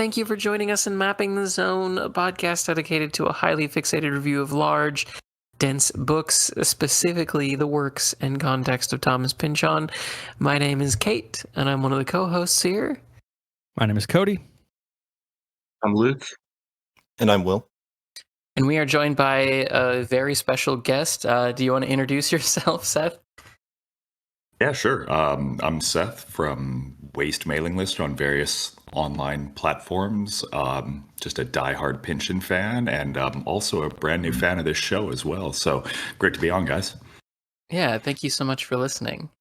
thank you for joining us in Mapping the Zone, a podcast dedicated to a highly fixated review of large, dense books, specifically the works and context of Thomas Pynchon. My name is Kate, and I'm one of the co-hosts here. My name is Cody. I'm Luke. And I'm Will. And we are joined by a very special guest. Do you want to introduce yourself, Seth? Yeah, sure. I'm Seth from W.A.S.T.E mailing list on various online platforms. Just a diehard Pynchon fan, and also a brand new fan of this show as well. So great to be on, guys. Yeah, thank you so much for listening.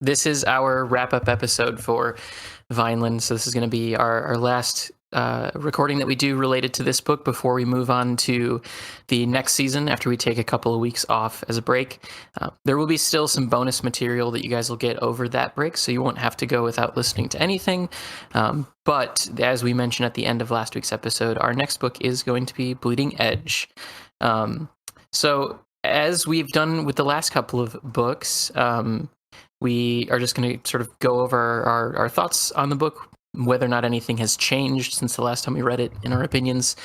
This is our wrap-up episode for Vineland, so this is going to be our last recording that we do related to this book before we move on to the next season after we take a couple of weeks off as a break. There will be still some bonus material that you guys will get over that break, so you won't have to go without listening to anything. But as we mentioned at the end of last week's episode, our next book is going to be Bleeding Edge. So as we've done with the last couple of books, we are just going to sort of go over our thoughts on the book, whether or not anything has changed since the last time we read it in our opinions,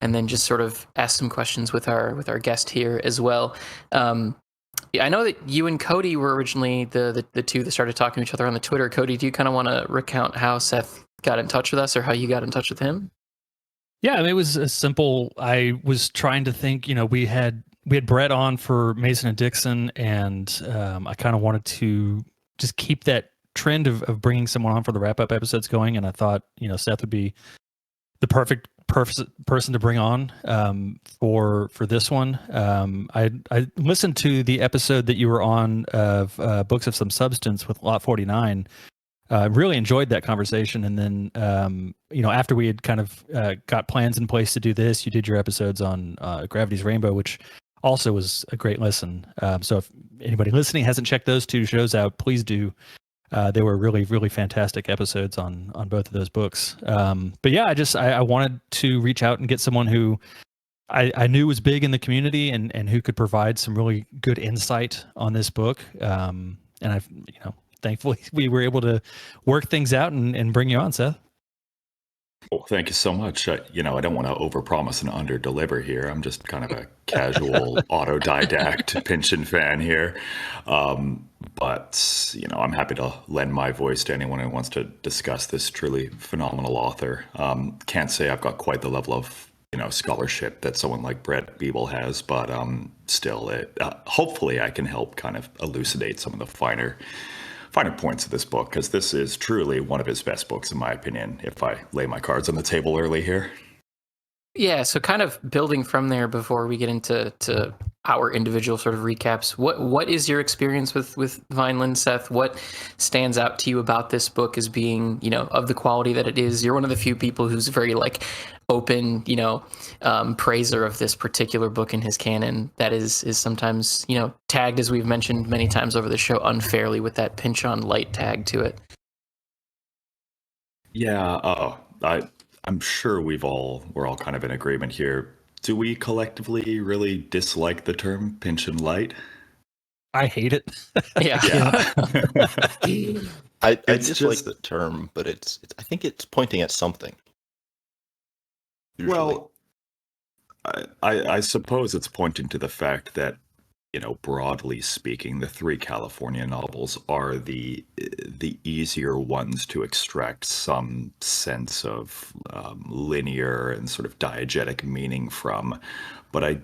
and then just sort of ask some questions with our guest here as well. I know that you and Cody were originally the two that started talking to each other on the Twitter. Cody, do you kind of want to recount how Seth got in touch with us or how you got in touch with him? Yeah, I mean, it was a simple. I was trying to think, we had Brett on for Mason and Dixon, and I kind of wanted to just keep that trend of bringing someone on for the wrap-up episodes going, and I thought, Seth would be the perfect person to bring on for this one. I listened to the episode that you were on of Books of Some Substance with Lot 49. Really enjoyed that conversation, and then after we had kind of got plans in place to do this, you did your episodes on Gravity's Rainbow, which also was a great listen. So if anybody listening hasn't checked those two shows out, please do. They were really, really fantastic episodes on both of those books. But yeah, I wanted to reach out and get someone who I knew was big in the community and who could provide some really good insight on this book. And I've, thankfully we were able to work things out and bring you on, Seth. Well, thank you so much. I don't want to overpromise and underdeliver here. I'm just kind of a casual autodidact Pynchon fan here. But, I'm happy to lend my voice to anyone who wants to discuss this truly phenomenal author. Can't say I've got quite the level of, scholarship that someone like Brett Beeble has, but still, hopefully I can help kind of elucidate some of the finer points of this book, because this is truly one of his best books, in my opinion, if I lay my cards on the table early here. Yeah, so kind of building from there before we get into our individual sort of recaps, what is your experience with Vineland, Seth? What stands out to you about this book as being, of the quality that it is? You're one of the few people who's very open, praiser of this particular book in his canon that is sometimes, tagged, as we've mentioned many times over the show, unfairly with that Pynchon light tag to it. Yeah, I'm sure we're all kind of in agreement here. Do we collectively really dislike the term Pynchon light? I hate it. Yeah. I dislike the term, but I think it's pointing at something. Usually. Well, I suppose it's pointing to the fact that, broadly speaking, the three California novels are the easier ones to extract some sense of linear and sort of diegetic meaning from. But I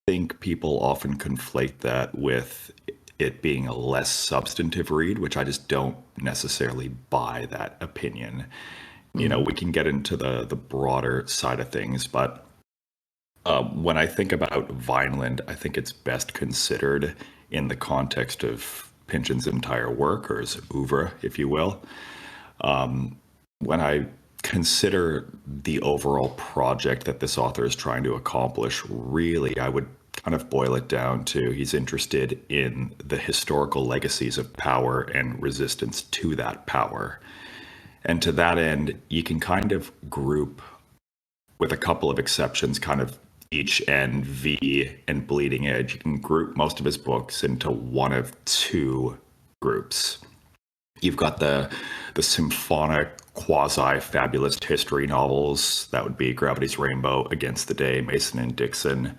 think people often conflate that with it being a less substantive read, which I just don't necessarily buy that opinion. We can get into the broader side of things, but when I think about Vineland, I think it's best considered in the context of Pynchon's entire work, or his oeuvre, if you will. When I consider the overall project that this author is trying to accomplish, really, I would kind of boil it down to he's interested in the historical legacies of power and resistance to that power. And to that end, you can kind of group, with a couple of exceptions, kind of each N, V, and Bleeding Edge, you can group most of his books into one of two groups. You've got the symphonic, quasi-fabulous history novels. That would be Gravity's Rainbow, Against the Day, Mason and Dixon.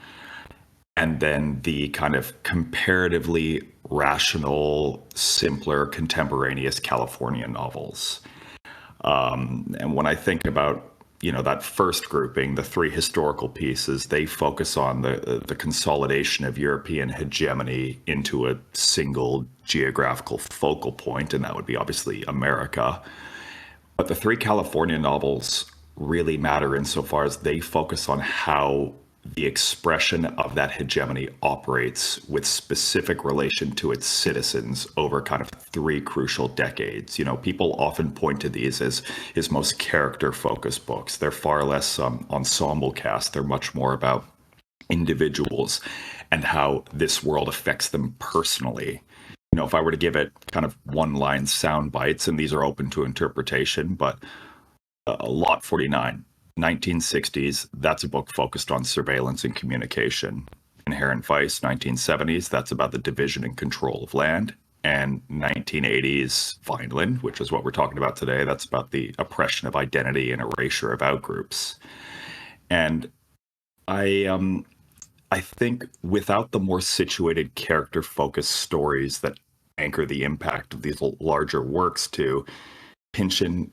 And then the kind of comparatively rational, simpler, contemporaneous California novels. And when I think about, that first grouping, the three historical pieces, they focus on the consolidation of European hegemony into a single geographical focal point, and that would be obviously America. But the three California novels really matter insofar as they focus on how the expression of that hegemony operates with specific relation to its citizens over kind of three crucial decades. People often point to these as his most character-focused books. They're far less ensemble cast. They're much more about individuals and how this world affects them personally. If I were to give it kind of one-line sound bites, and these are open to interpretation, but Lot 49, 1960s, that's a book focused on surveillance and communication. Inherent Vice, 1970s, that's about the division and control of land. And 1980s, Vineland, which is what we're talking about today, that's about the oppression of identity and erasure of outgroups. And I think without the more situated character-focused stories that anchor the impact of these larger works too, Pynchon,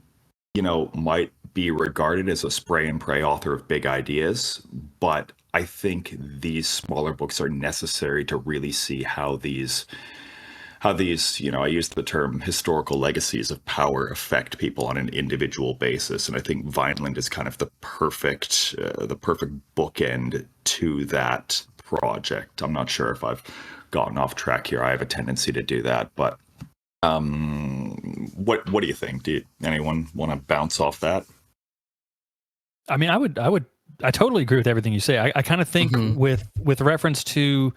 might be regarded as a spray and pray author of big ideas, but I think these smaller books are necessary to really see how these, I use the term historical legacies of power affect people on an individual basis. And I think Vineland is kind of the perfect bookend to that project. I'm not sure if I've gotten off track here. I have a tendency to do that, but what do you think? Anyone want to bounce off that? I mean, I totally agree with everything you say. I kind of think with reference to,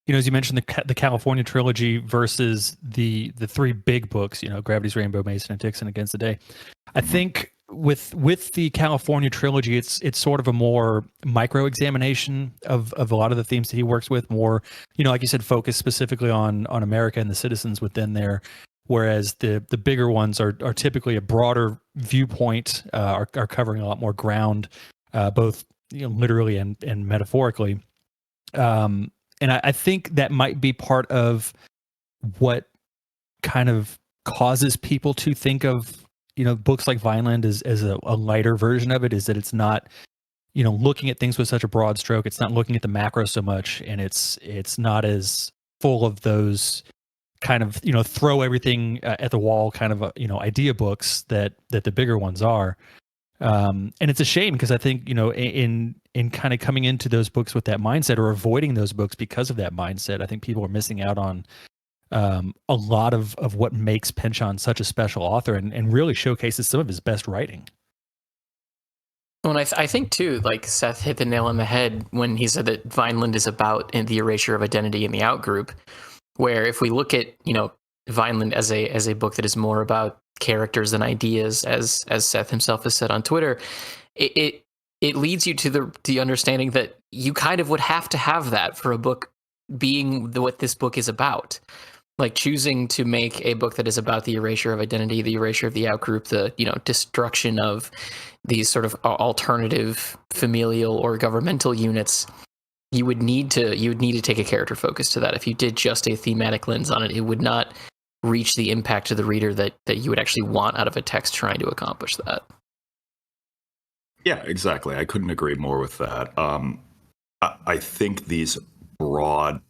as you mentioned, the California trilogy versus the three big books, Gravity's Rainbow, Mason and Dixon, Against the Day. I think with the California trilogy, it's sort of a more micro examination of a lot of the themes that he works with, more, like you said, focused specifically on America and the citizens within there. Whereas the bigger ones are typically a broader viewpoint, are covering a lot more ground, both literally and metaphorically. And I think that might be part of what kind of causes people to think of books like Vineland as a lighter version of it, is that it's not looking at things with such a broad stroke. It's not looking at the macro so much, and it's not as full of those kind of throw everything at the wall kind of idea books that the bigger ones are. And it's a shame because I think in kind of coming into those books with that mindset, or avoiding those books because of that mindset, I think people are missing out on a lot of what makes Pynchon such a special author, and really showcases some of his best writing. Well, and I think too, like Seth hit the nail on the head when he said that Vineland is about the erasure of identity in the outgroup. Where if we look at Vineland as a book that is more about characters than ideas, as Seth himself has said on Twitter, it leads you to the understanding that you kind of would have to have that for a book being what this book is about. Like choosing to make a book that is about the erasure of identity, the erasure of the outgroup, the destruction of these sort of alternative familial or governmental units. You would need to take a character focus to that. If you did just a thematic lens on it, it would not reach the impact to the reader that you would actually want out of a text trying to accomplish that. Yeah, exactly. I couldn't agree more with that. I think these broad,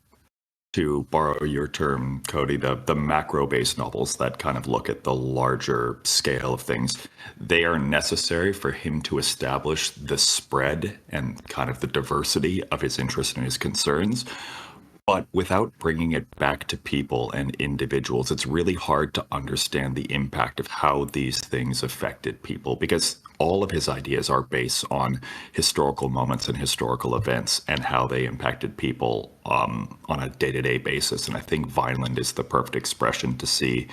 to borrow your term, Cody, the macro-based novels that kind of look at the larger scale of things, they are necessary for him to establish the spread and kind of the diversity of his interests and his concerns. But without bringing it back to people and individuals, it's really hard to understand the impact of how these things affected people, because all of his ideas are based on historical moments and historical events and how they impacted people on a day-to-day basis. And I think Vineland is the perfect expression to see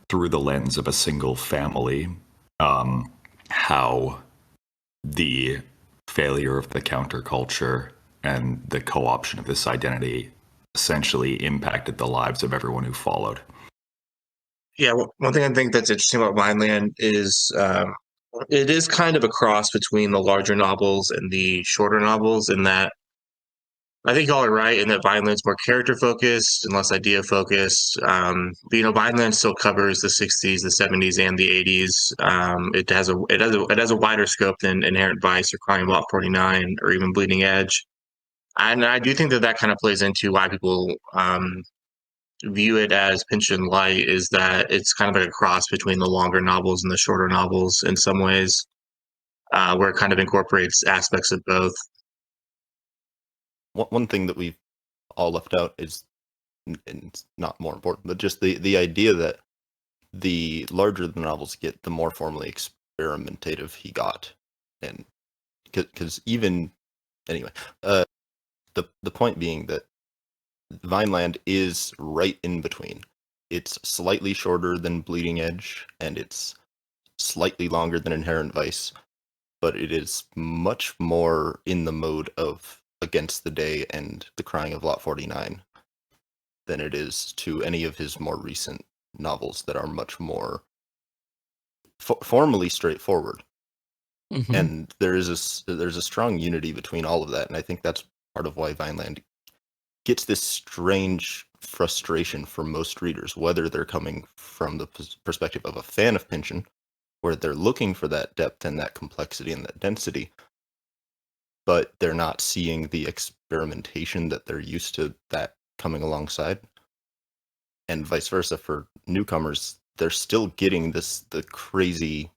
through the lens of a single family how the failure of the counterculture and the co-option of this identity essentially impacted the lives of everyone who followed. Yeah, one thing I think that's interesting about Vineland is it is kind of a cross between the larger novels and the shorter novels in that I think y'all are right in that Vineland's more character focused and less idea focused. But Vineland still covers the '60s, the '70s, and the '80s. It has a wider scope than Inherent Vice or Crying Lot 49 or even Bleeding Edge. And I do think that kind of plays into why people view it as Pynchon Light is that it's kind of like a cross between the longer novels and the shorter novels in some ways, where it kind of incorporates aspects of both. One thing that we've all left out is, and it's not more important, but just the idea that the larger the novels get, the more formally experimentative he got, and because even anyway, the point being that Vineland is right in between. It's slightly shorter than Bleeding Edge, and it's slightly longer than Inherent Vice, but it is much more in the mode of Against the Day and The Crying of Lot 49 than it is to any of his more recent novels that are much more formally straightforward. Mm-hmm. And there's a strong unity between all of that, and I think that's part of why Vineland gets this strange frustration for most readers, whether they're coming from the perspective of a fan of Pynchon, where they're looking for that depth and that complexity and that density, but they're not seeing the experimentation that they're used to that coming alongside. And vice versa for newcomers, they're still getting the crazy,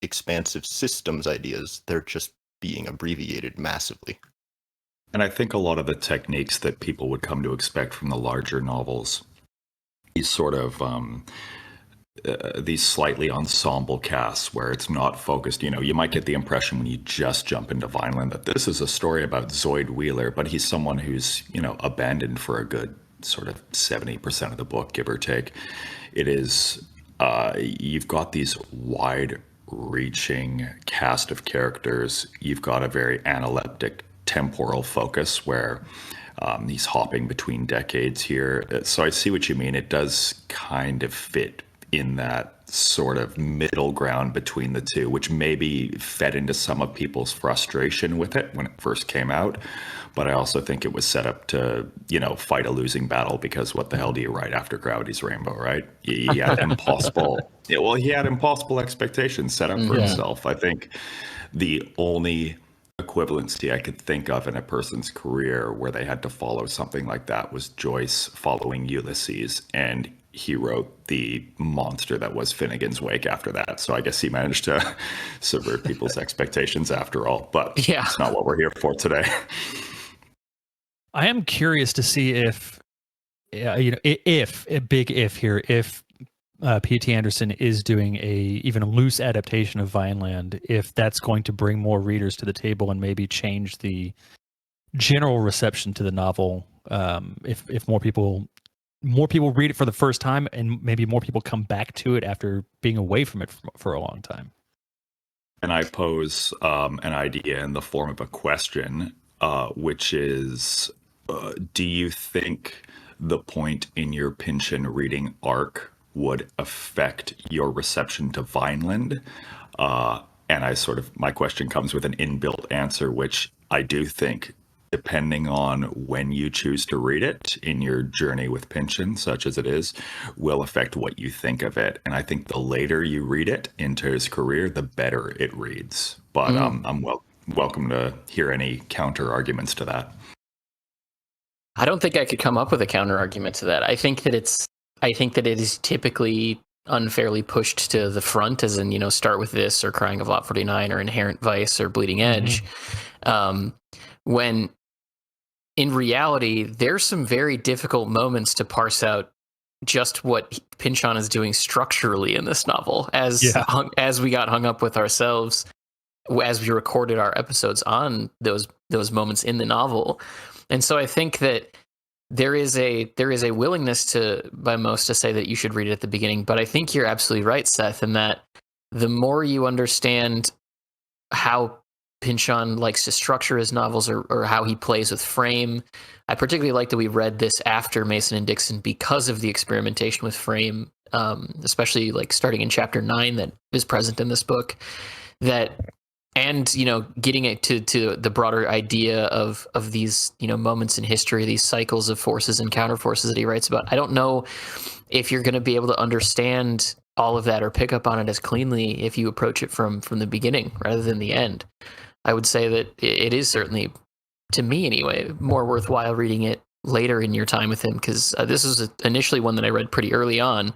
expansive systems ideas. They're just being abbreviated massively. And I think a lot of the techniques that people would come to expect from the larger novels, these sort of these slightly ensemble casts where it's not focused. You might get the impression when you just jump into Vineland that this is a story about Zoid Wheeler, but he's someone who's, abandoned for a good sort of 70% of the book, give or take. It is, you've got these wide-reaching cast of characters. You've got a very analeptic temporal focus where he's hopping between decades here. So I see what you mean. It does kind of fit in that sort of middle ground between the two, which maybe fed into some of people's frustration with it when it first came out. But I also think it was set up to, fight a losing battle, because what the hell do you write after Gravity's Rainbow, right? He had impossible, he had impossible expectations set up for himself. I think the only equivalency I could think of in a person's career where they had to follow something like that was Joyce following Ulysses, and he wrote the monster that was Finnegan's Wake after that. So I guess he managed to subvert people's expectations after all, but it's not what we're here for today. I am curious to see if a big if here, if P.T. Anderson is doing even a loose adaptation of Vineland, if that's going to bring more readers to the table and maybe change the general reception to the novel. If more people read it for the first time, and maybe more people come back to it after being away from it for a long time. And I pose an idea in the form of a question, which is, do you think the point in your Pynchon reading arc would affect your reception to Vineland? And my question comes with an inbuilt answer, which I do think, depending on when you choose to read it in your journey with Pynchon, such as it is, will affect what you think of it. And I think the later you read it into his career, the better it reads. But I'm welcome to hear any counter arguments to that. I don't think I could come up with a counter argument to that. I think that it is typically unfairly pushed to the front, as in, start with this or Crying of Lot 49 or Inherent Vice or Bleeding Edge. When in reality, there's some very difficult moments to parse out just what Pynchon is doing structurally in this novel, as we got hung up with ourselves as we recorded our episodes on those moments in the novel. And so I think that there is a willingness by most to say that you should read it at the beginning, but I think you're absolutely right, Seth, in that the more you understand how Pynchon likes to structure his novels or how he plays with frame. I particularly like that we read this after Mason and Dixon because of the experimentation with frame, especially like starting in chapter 9 that is present in this book. And getting it to the broader idea of these moments in history, these cycles of forces and counterforces that he writes about. I don't know if you're going to be able to understand all of that or pick up on it as cleanly if you approach it from the beginning rather than the end. I would say that it is certainly, to me anyway, more worthwhile reading it later in your time with him, because this was initially one that I read pretty early on,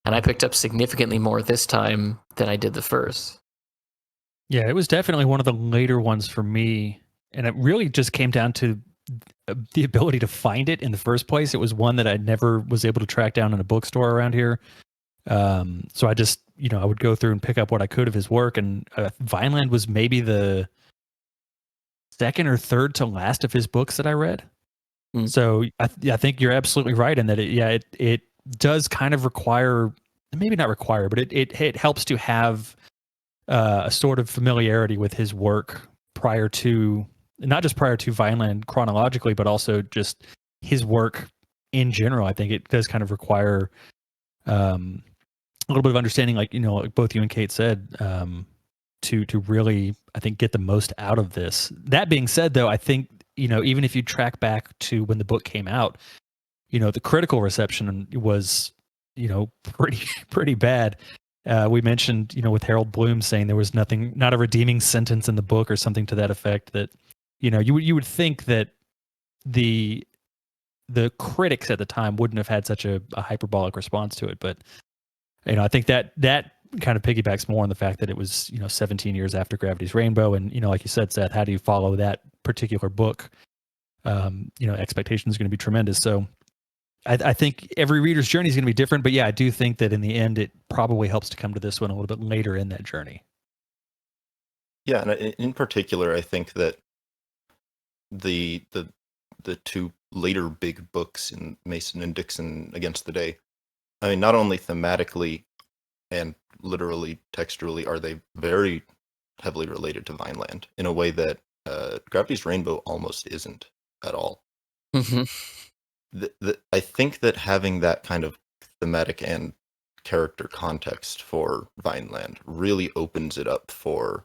and I picked up significantly more this time than I did the first. Yeah, it was definitely one of the later ones for me, and it really just came down to the ability to find it in the first place. It was one that I never was able to track down in a bookstore around here. So I just, I would go through and pick up what I could of his work, and Vineland was maybe the second or third to last of his books that I read. So I think you're absolutely right in that it does kind of require, maybe not require, but it helps to have a sort of familiarity with his work not just prior to Vineland chronologically, but also just his work in general. I think it does kind of require a little bit of understanding, like both you and Kate said, to really, I think, get the most out of this. That being said, though, I think even if you track back to when the book came out, the critical reception was pretty bad. We mentioned, with Harold Bloom saying there was not a redeeming sentence in the book or something to that effect, that you would think that the critics at the time wouldn't have had such a hyperbolic response to it. But I think that kind of piggybacks more on the fact that it was 17 years after Gravity's Rainbow, and like you said, Seth, how do you follow that particular book? Expectation is going to be tremendous. So I think every reader's journey is going to be different, but yeah, I do think that in the end, it probably helps to come to this one a little bit later in that journey. Yeah, and in particular, I think that the two later big books in Mason and Dixon Against the Day, I mean, not only thematically and literally textually are they very heavily related to Vineland in a way that Gravity's Rainbow almost isn't at all. Mm-hmm. I think that having that kind of thematic and character context for Vineland really opens it up for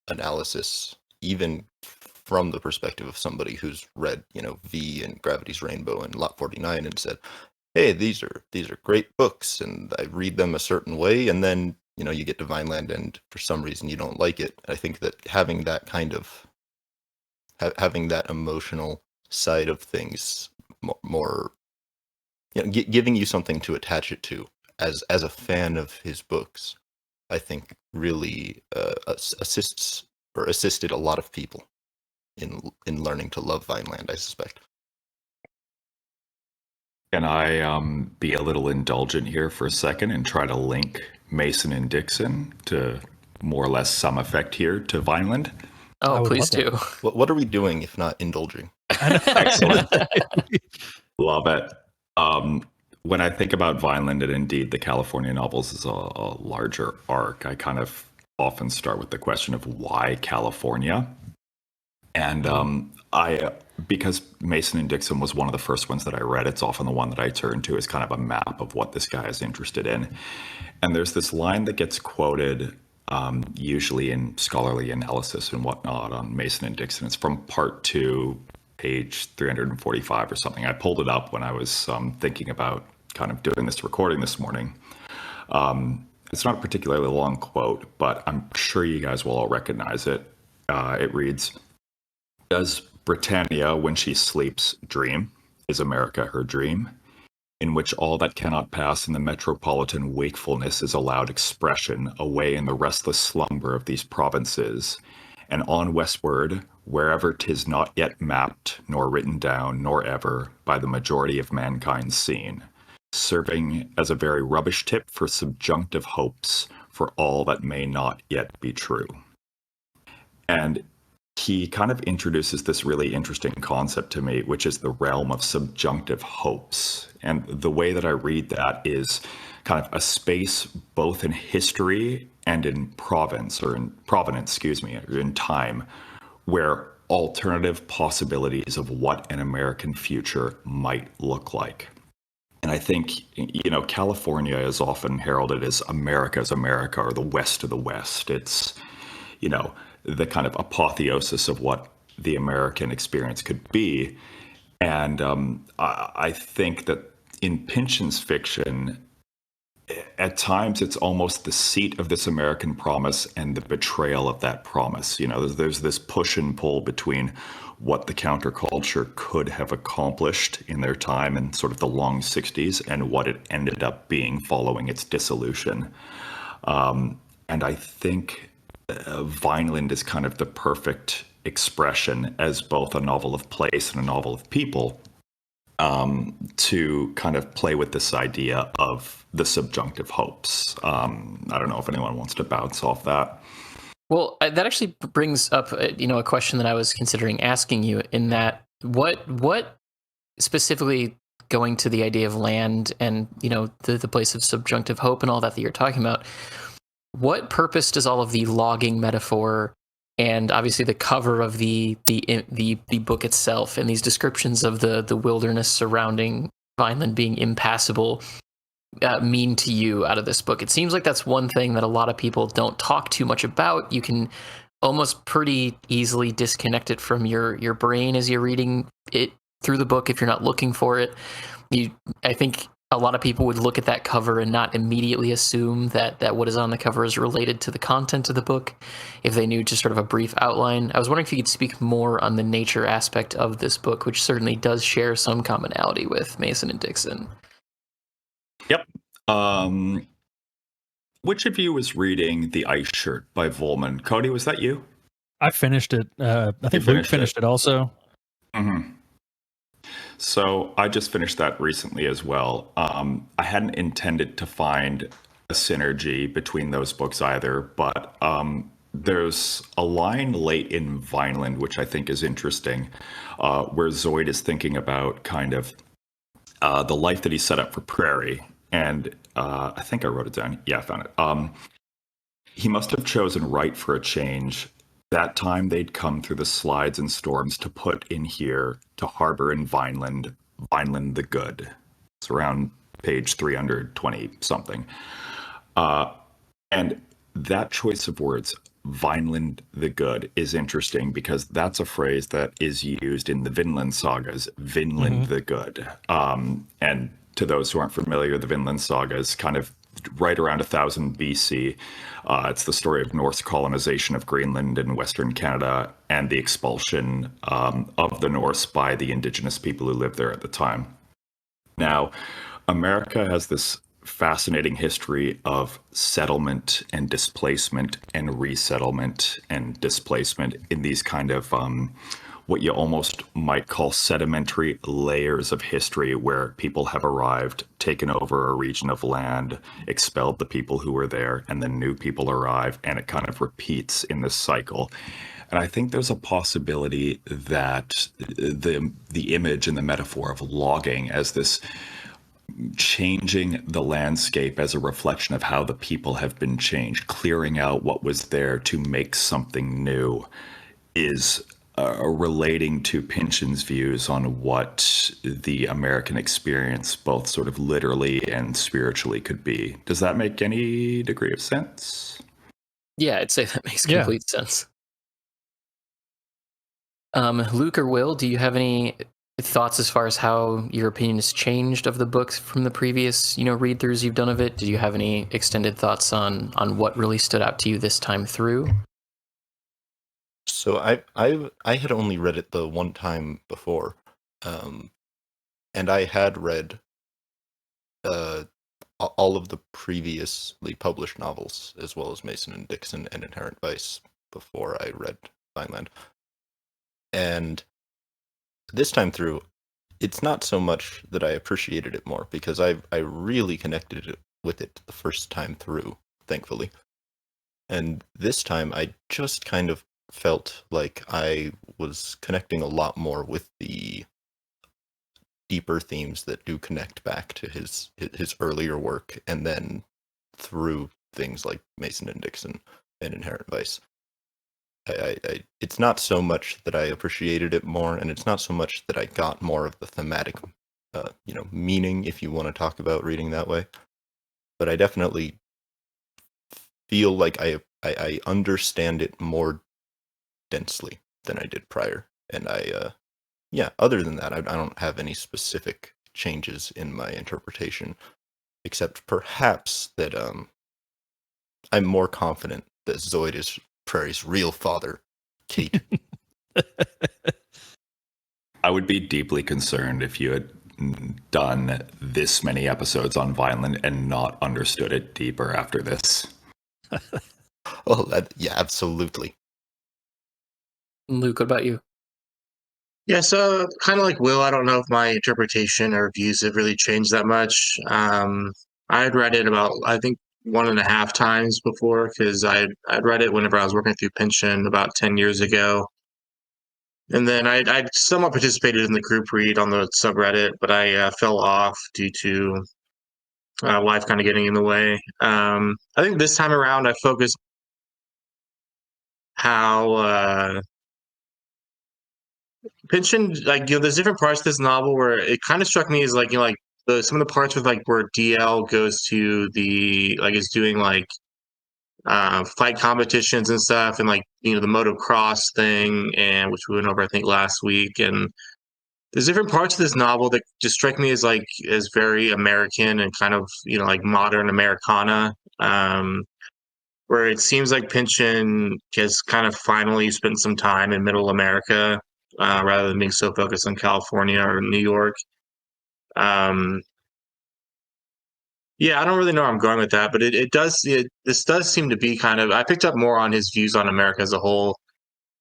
analysis, even from the perspective of somebody who's read, V and Gravity's Rainbow and Lot 49 and said, hey, these are great books, and I read them a certain way, and then you get to Vineland and for some reason you don't like it. I think that having that kind of having that emotional side of things more giving you something to attach it to as a fan of his books, I think really assisted a lot of people in learning to love Vineland, I suspect. Can I be a little indulgent here for a second and try to link Mason and Dixon to more or less some effect here to Vineland? Oh, please do. What are we doing if not indulging? Excellent. Love it. When I think about Vineland, and indeed the California novels is a larger arc, I kind of often start with the question of why California? And because Mason and Dixon was one of the first ones that I read, it's often the one that I turn to as kind of a map of what this guy is interested in. And there's this line that gets quoted usually in scholarly analysis and whatnot on Mason and Dixon. It's from part 2, page 345 or something. I pulled it up when I was thinking about kind of doing this recording this morning. It's not a particularly long quote, but I'm sure you guys will all recognize it. It reads, "Does Britannia, when she sleeps, dream? Is America her dream? In which all that cannot pass in the metropolitan wakefulness is allowed expression away in the restless slumber of these provinces, and on westward, wherever 'tis not yet mapped, nor written down, nor ever, by the majority of mankind seen, serving as a very rubbish tip for subjunctive hopes for all that may not yet be true." And he kind of introduces this really interesting concept to me, which is the realm of subjunctive hopes. And the way that I read that is kind of a space both in history and in provenance, or in time, where alternative possibilities of what an American future might look like. And I think, California is often heralded as America's America, or the West of the West. It's, the kind of apotheosis of what the American experience could be. And I think that in Pynchon's fiction, at times it's almost the seat of this American promise and the betrayal of that promise. There's this push and pull between what the counterculture could have accomplished in their time in sort of the long 60s and what it ended up being following its dissolution. And I think Vineland is kind of the perfect expression as both a novel of place and a novel of people, to kind of play with this idea of the subjunctive hopes. I don't know if anyone wants to bounce off that. Well, that actually brings up, a question that I was considering asking you, in that what specifically, going to the idea of land and, the place of subjunctive hope and all that you're talking about, what purpose does all of the logging metaphor and obviously the cover of the book itself and these descriptions of the wilderness surrounding Vineland being impassable mean to you out of this book? It seems like that's one thing that a lot of people don't talk too much about. You can almost pretty easily disconnect it from your brain as you're reading it through the book if you're not looking for it. I think a lot of people would look at that cover and not immediately assume that what is on the cover is related to the content of the book if they knew just sort of a brief outline. I was wondering if you could speak more on the nature aspect of this book, which certainly does share some commonality with Mason and Dixon. Yep. Which of you was reading The Ice Shirt by Volman? Cody, was that you? I finished it. I think Luke finished it also. Mm-hmm. So I just finished that recently as well. I hadn't intended to find a synergy between those books either, but there's a line late in Vineland, which I think is interesting, where Zoid is thinking about kind of the life that he set up for Prairie. And I think I wrote it down. Yeah, I found it. He must have chosen right for a change. That time they'd come through the slides and storms to put in here to harbor in Vineland, Vineland the good. It's around page 320 something. And that choice of words, Vineland the good, is interesting because that's a phrase that is used in the Vineland sagas, Vineland the good. And to those who aren't familiar, the Vineland saga is kind of right around 1000 BC. It's the story of Norse colonization of Greenland and Western Canada and the expulsion of the Norse by the indigenous people who lived there at the time. Now, America has this fascinating history of settlement and displacement and resettlement and displacement in these kind of what you almost might call sedimentary layers of history, where people have arrived, taken over a region of land, expelled the people who were there, and then new people arrive, and it kind of repeats in this cycle. And I think there's a possibility that the image and the metaphor of logging as this changing the landscape as a reflection of how the people have been changed, clearing out what was there to make something new, is relating to Pynchon's views on what the American experience, both sort of literally and spiritually, could be. Does that make any degree of sense? Yeah, I'd say that makes complete sense. Luke or Will, do you have any thoughts as far as how your opinion has changed of the book from the previous, read-throughs you've done of it? Did you have any extended thoughts on what really stood out to you this time through? So I had only read it the one time before, and I had read all of the previously published novels, as well as Mason and Dixon and Inherent Vice, before I read Vineland. And this time through, it's not so much that I appreciated it more, because I really connected with it the first time through, thankfully. And this time, I just kind of felt like I was connecting a lot more with the deeper themes that do connect back to his earlier work, and then through things like Mason and Dixon and Inherent Vice. it's not so much that I appreciated it more, and it's not so much that I got more of the thematic, meaning, if you want to talk about reading that way. But I definitely feel like I understand it more densely than I did prior. And other than that, I don't have any specific changes in my interpretation, except perhaps that I'm more confident that Zoid is Prairie's real father, Kate. I would be deeply concerned if you had done this many episodes on Vineland and not understood it deeper after this. Well, absolutely. Luke, what about you? Yeah, so kind of like Will, I don't know if my interpretation or views have really changed that much. I had read it about, I think, 1.5 times before, because I'd read it whenever I was working through pension about 10 years ago. And then I'd somewhat participated in the group read on the subreddit, but I fell off due to life kind of getting in the way. I think this time around, I focused how pension, like, there's different parts of this novel where it kind of struck me as like, like some of the parts with like where DL goes to is doing like fight competitions and stuff, and like the motocross thing, and which we went over I think last week. And there's different parts of this novel that just strike me as very American and kind of like modern Americana, where it seems like Pynchon has kind of finally spent some time in Middle America, rather than being so focused on California or New York. Yeah, I don't really know where I'm going with that, but this does seem to be kind of, I picked up more on his views on America as a whole,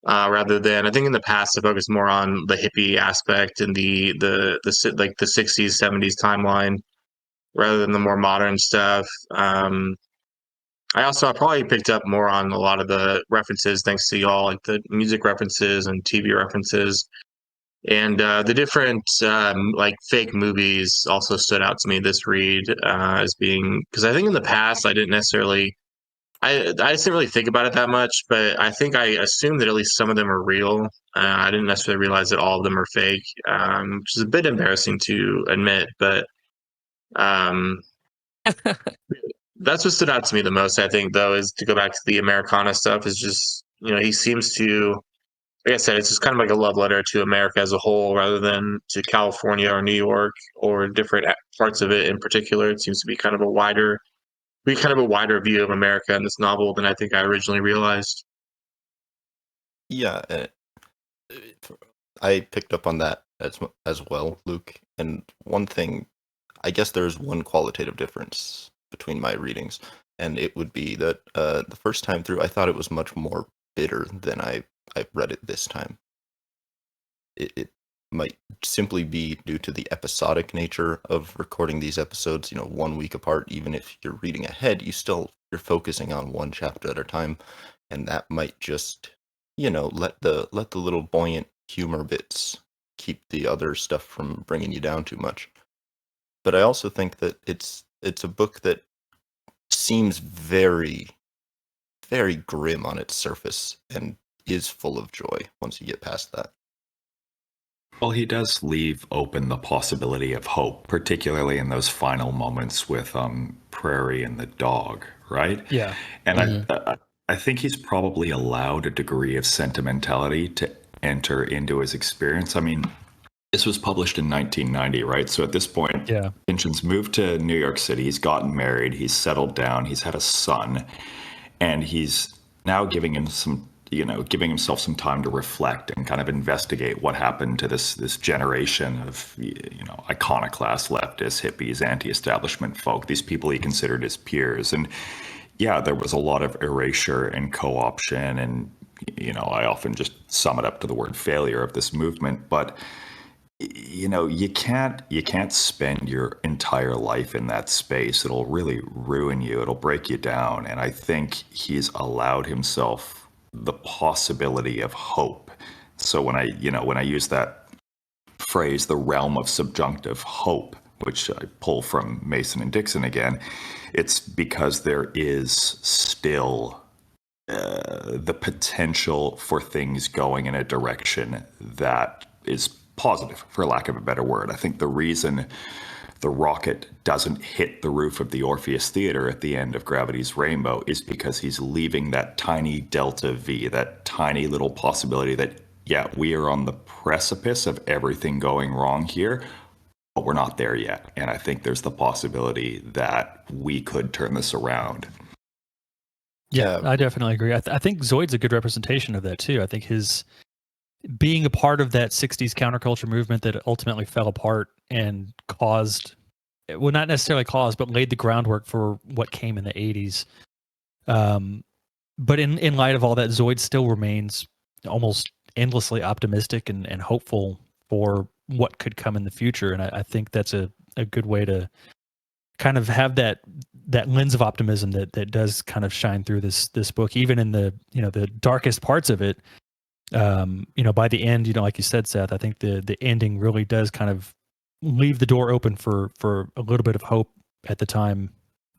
rather than, I think in the past I focused more on the hippie aspect and like the 60s 70s timeline rather than the more modern stuff. I probably picked up more on a lot of the references thanks to y'all, like the music references and TV references. And the different like fake movies also stood out to me this read, as being, because I think in the past I didn't necessarily, I just didn't really think about it that much, but I think I assumed that at least some of them are real. I didn't necessarily realize that all of them are fake, which is a bit embarrassing to admit, but um, that's what stood out to me the most. I think, though, is to go back to the Americana stuff. Is just he seems to, like I said, it's just kind of like a love letter to America as a whole, rather than to California or New York or different parts of it in particular. It seems to be kind of a wider view of America in this novel than I think I originally realized. Yeah, I picked up on that as well, Luke. And one thing, I guess there's one qualitative difference between my readings, and it would be that the first time through, I thought it was much more bitter than I read it this time. It might simply be due to the episodic nature of recording these episodes, 1 week apart. Even if you're reading ahead, you're focusing on one chapter at a time, and that might just, let the little buoyant humor bits keep the other stuff from bringing you down too much. But I also think that it's a book that seems very, very grim on its surface and is full of joy once you get past that. Well, he does leave open the possibility of hope, particularly in those final moments with Prairie and the dog, right? Yeah. And Mhm. I think he's probably allowed a degree of sentimentality to enter into his experience. I mean, this was published in 1990, right? So at this point, Yeah. Pynchon's moved to New York City. He's gotten married. He's settled down. He's had a son, and he's now giving himself some time to reflect and kind of investigate what happened to this generation of iconoclast leftists, hippies, anti-establishment folk, these people he considered his peers. And yeah, there was a lot of erasure and co-option, and I often just sum it up to the word failure of this movement. But you can't spend your entire life in that space. It'll really ruin you. It'll break you down. And I think he's allowed himself the possibility of hope. So when I use that phrase, the realm of subjunctive hope, which I pull from Mason and Dixon again, it's because there is still the potential for things going in a direction that is positive, for lack of a better word. I think the reason the rocket doesn't hit the roof of the Orpheus Theater at the end of Gravity's Rainbow is because he's leaving that tiny delta V, that tiny little possibility that, yeah, we are on the precipice of everything going wrong here, but we're not there yet. And I think there's the possibility that we could turn this around. Yeah, I definitely agree. I think Zoid's a good representation of that too. I think his being a part of that 60s counterculture movement that ultimately fell apart and caused, well, not necessarily caused, but laid the groundwork for what came in the 80s. But in light of all that, Zoid still remains almost endlessly optimistic and hopeful for what could come in the future. And I think that's a good way to kind of have that lens of optimism that does kind of shine through this book, even in the the darkest parts of it. By the end, like you said, Seth, I think the ending really does kind of leave the door open for a little bit of hope at the time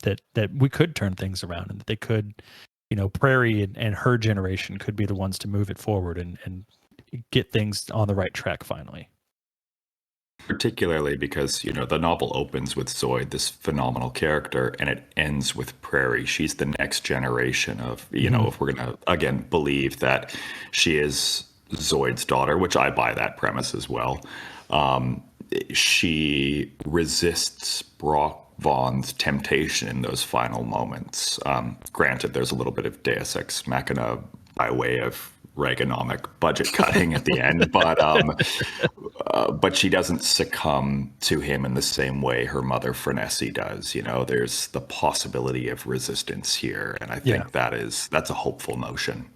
that we could turn things around and that they could, Prairie and her generation could be the ones to move it forward and get things on the right track finally. Particularly because, the novel opens with Zoid, this phenomenal character, and it ends with Prairie. She's the next generation of, if we're going to, again, believe that she is Zoid's daughter, which I buy that premise as well. She resists Brock Vaughn's temptation in those final moments. Granted, there's a little bit of Deus Ex Machina by way of Reaganomic budget cutting at the end, but she doesn't succumb to him in the same way her mother Frenesi does. There's the possibility of resistance here, and I think that's a hopeful notion.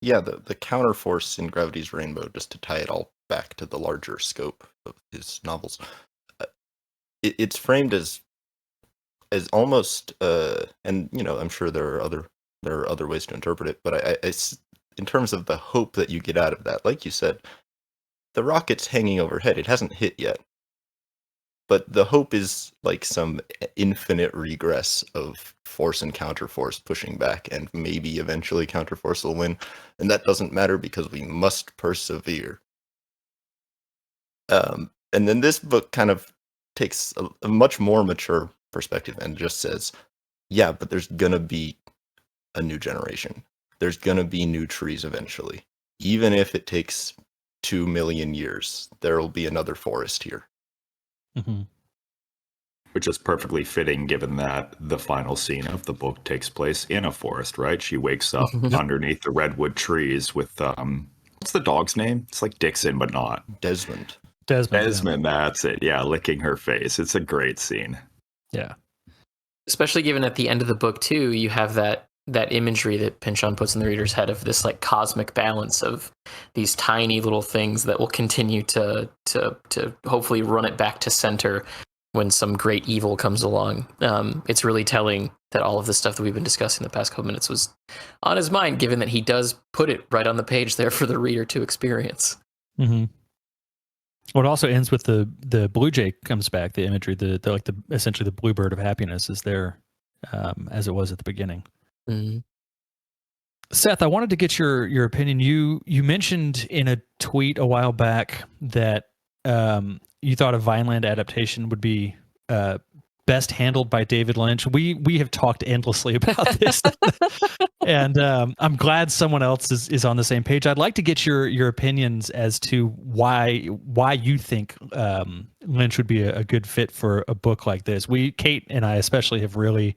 Yeah, the counterforce in Gravity's Rainbow, just to tie it all back to the larger scope of his novels, it's framed as almost, and I'm sure there are other ways to interpret it, but I in terms of the hope that you get out of that, like you said, the rocket's hanging overhead. It hasn't hit yet. But the hope is like some infinite regress of force and counterforce pushing back, and maybe eventually counterforce will win. And that doesn't matter because we must persevere. And then this book kind of takes a much more mature perspective and just says, yeah, but there's going to be a new generation. There's going to be new trees eventually. Even if it takes 2 million years, there will be another forest here. Mm-hmm. Which is perfectly fitting given that the final scene of the book takes place in a forest, right? She wakes up underneath the redwood trees with, what's the dog's name? It's like Dixon, but not. Desmond, that's it. Yeah, licking her face. It's a great scene. Yeah. Especially given at the end of the book, too, you have that imagery that Pynchon puts in the reader's head of this like cosmic balance of these tiny little things that will continue to hopefully run it back to center when some great evil comes along. It's really telling that all of the stuff that we've been discussing the past couple minutes was on his mind, given that he does put it right on the page there for the reader to experience. Mm-hmm. Well, it also ends with the blue jay comes back. The imagery, the essentially the bluebird of happiness is there, as it was at the beginning. Mm-hmm. Seth, I wanted to get your opinion. You mentioned in a tweet a while back that you thought a Vineland adaptation would be best handled by David Lynch. We have talked endlessly about this, and I'm glad someone else is on the same page. I'd like to get your opinions as to why you think Lynch would be a good fit for a book like this. Kate and I especially have really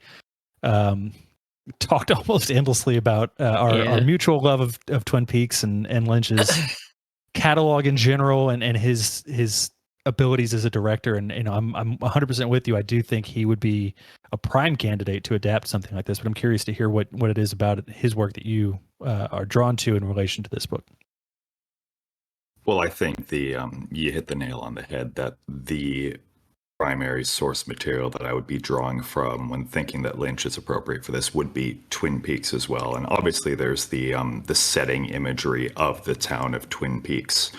talked almost endlessly about our mutual love of Twin Peaks and Lynch's catalog in general and his abilities as a director. And I'm 100% with you. I do think he would be a prime candidate to adapt something like this, but I'm curious to hear what it is about his work that you are drawn to in relation to this book. Well, I think you hit the nail on the head that the primary source material that I would be drawing from when thinking that Lynch is appropriate for this would be Twin Peaks as well. And obviously there's the setting imagery of the town of Twin Peaks,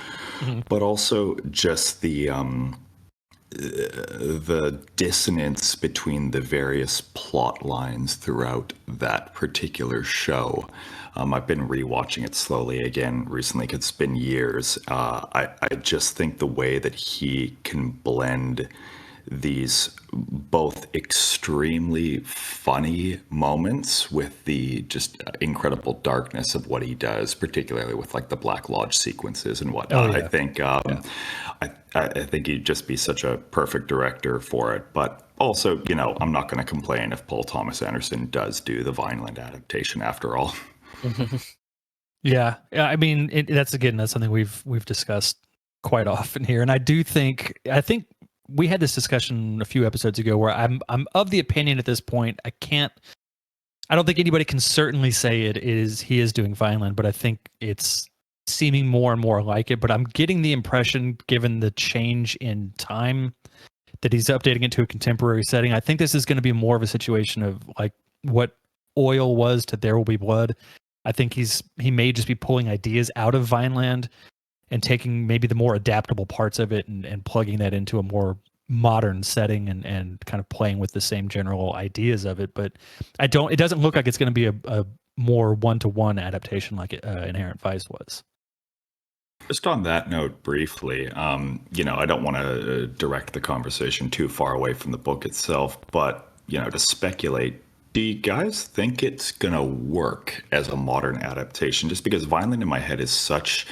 but also just the the dissonance between the various plot lines throughout that particular show. I've been rewatching it slowly again recently because it's been years. I just think the way that he can blend these both extremely funny moments with the just incredible darkness of what he does, particularly with like the Black Lodge sequences and whatnot. Oh, yeah. I think I think he'd just be such a perfect director for it. But also, I'm not going to complain if Paul Thomas Anderson does do the Vineland adaptation after all. Yeah, I mean that's something we've discussed quite often here, and I think we had this discussion a few episodes ago where I'm of the opinion at this point I don't think anybody can certainly say he is doing Vineland, but I think it's seeming more and more like it. But I'm getting the impression, given the change in time, that he's updating it to a contemporary setting. I think this is going to be more of a situation of like what Oil was to There Will Be Blood. I think he may just be pulling ideas out of Vineland and taking maybe the more adaptable parts of it and plugging that into a more modern setting and kind of playing with the same general ideas of it. But it doesn't look like it's going to be a more one-to-one adaptation like Inherent Vice was. Just on that note, briefly, I don't want to direct the conversation too far away from the book itself, but, to speculate, do you guys think it's going to work as a modern adaptation? Just because Vineland in my head is such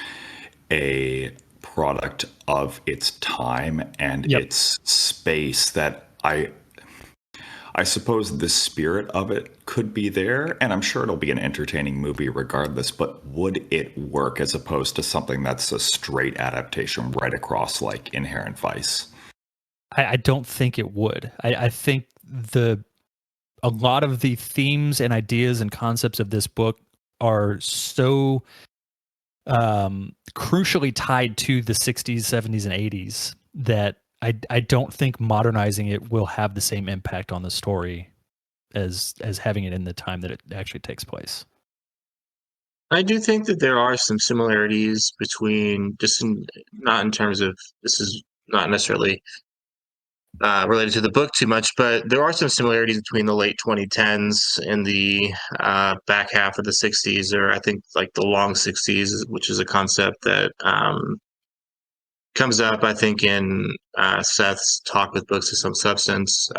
a product of its time and its space that I suppose the spirit of it could be there, and I'm sure it'll be an entertaining movie regardless, but would it work as opposed to something that's a straight adaptation right across like Inherent Vice? I don't think it would. I think a lot of the themes and ideas and concepts of this book are so crucially tied to the 60s, 70s, and 80s that I don't think modernizing it will have the same impact on the story as having it in the time that it actually takes place. I do think that there are some similarities between not in terms of this is not necessarily related to the book too much, but there are some similarities between the late 2010s and the back half of the 60s, or I think like the long 60s, which is a concept that comes up, I think, in Seth's talk with books of some substance.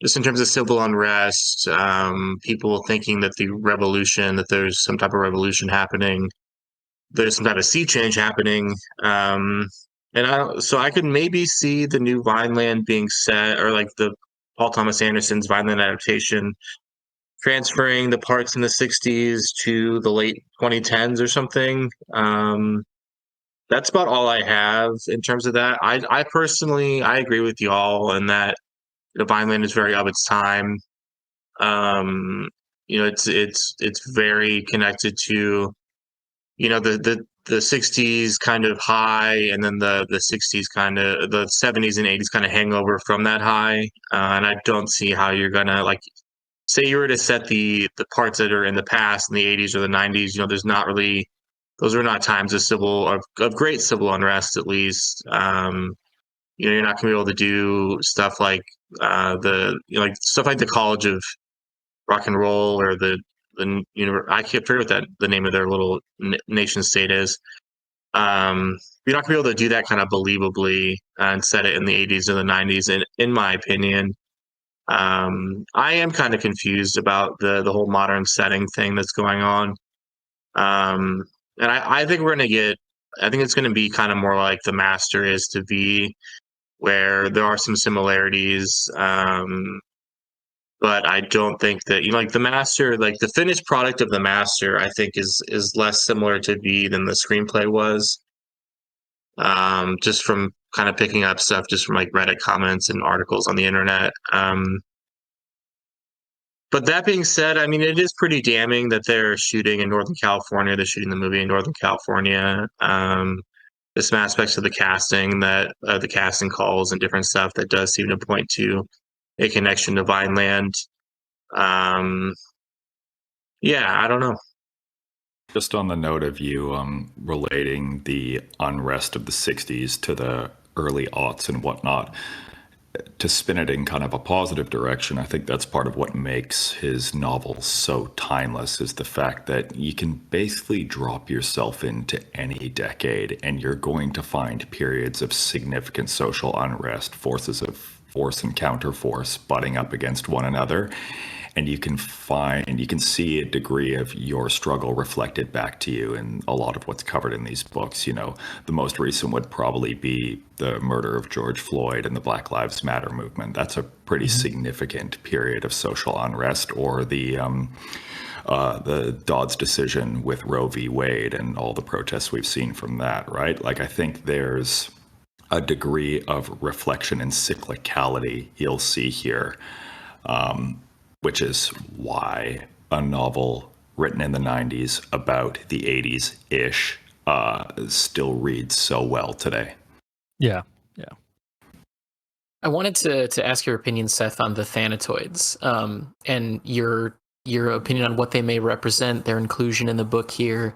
Just in terms of civil unrest, people thinking that that there's some type of revolution happening, there's some type of sea change happening. So I could maybe see the new Vineland being set, or like the Paul Thomas Anderson's Vineland adaptation, transferring the parts in the 60s to the late 2010s or something. That's about all I have in terms of that. I personally, I agree with y'all in that Vineland is very of its time. Um, it's very connected to the 60s kind of high, and then the 60s kind of the 70s and 80s kind of hangover from that high. And I don't see how you're gonna like say you were to set the parts that are in the past in the 80s or the 90s. There's not really those are not times of great civil unrest, at least. You're not gonna be able to do stuff like like stuff like the College of Rock and Roll, or I can't forget what the name of their little nation state is. You're not gonna be able to do that kind of believably and set it in the 80s or the 90s. In my opinion, I am kind of confused about the whole modern setting thing that's going on. And I think I think it's gonna be kind of more like The Master is to be, where there are some similarities. But I don't think that like The Master, like the finished product of The Master, I think is less similar to V than the screenplay was. Just from kind of picking up stuff just from like Reddit comments and articles on the internet. But that being said, I mean, it is pretty damning that they're shooting in Northern California. They're shooting the movie in Northern California. There's some aspects of the casting the casting calls and different stuff that does seem to point to a connection to Vineland. Yeah, I don't know. Just on the note of you relating the unrest of the 60s to the early aughts and whatnot. To spin it in kind of a positive direction, I think that's part of what makes his novels so timeless, is the fact that you can basically drop yourself into any decade and you're going to find periods of significant social unrest, forces of force and counterforce butting up against one another. And you can see a degree of your struggle reflected back to you in a lot of what's covered in these books. You know, the most recent would probably be the murder of George Floyd and the Black Lives Matter movement. That's a pretty significant period of social unrest. Or the Dodd's decision with Roe v. Wade and all the protests we've seen from that, right? Like, I think there's a degree of reflection and cyclicality you'll see here, which is why a novel written in the 90s about the 80s-ish still reads so well today. Yeah. I wanted to ask your opinion, Seth, on the Thanatoids, and your opinion on what they may represent, their inclusion in the book here.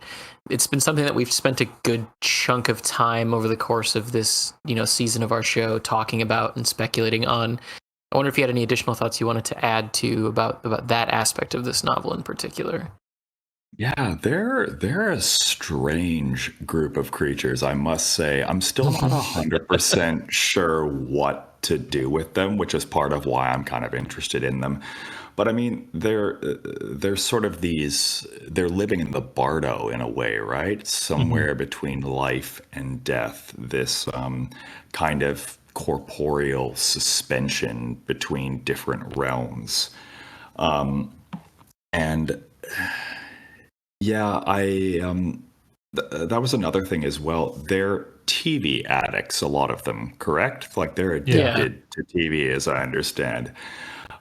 It's been something that we've spent a good chunk of time over the course of this, season of our show talking about and speculating on. I wonder if you had any additional thoughts you wanted to add to about that aspect of this novel in particular. Yeah, they're a strange group of creatures, I must say. I'm still not 100% sure what to do with them, which is part of why I'm kind of interested in them. But I mean, they're sort of they're living in the bardo in a way, right? Somewhere between life and death, this kind of corporeal suspension between different realms. And yeah, that was another thing as well. They're TV addicts, a lot of them, correct? Like, they're addicted to TV, as I understand.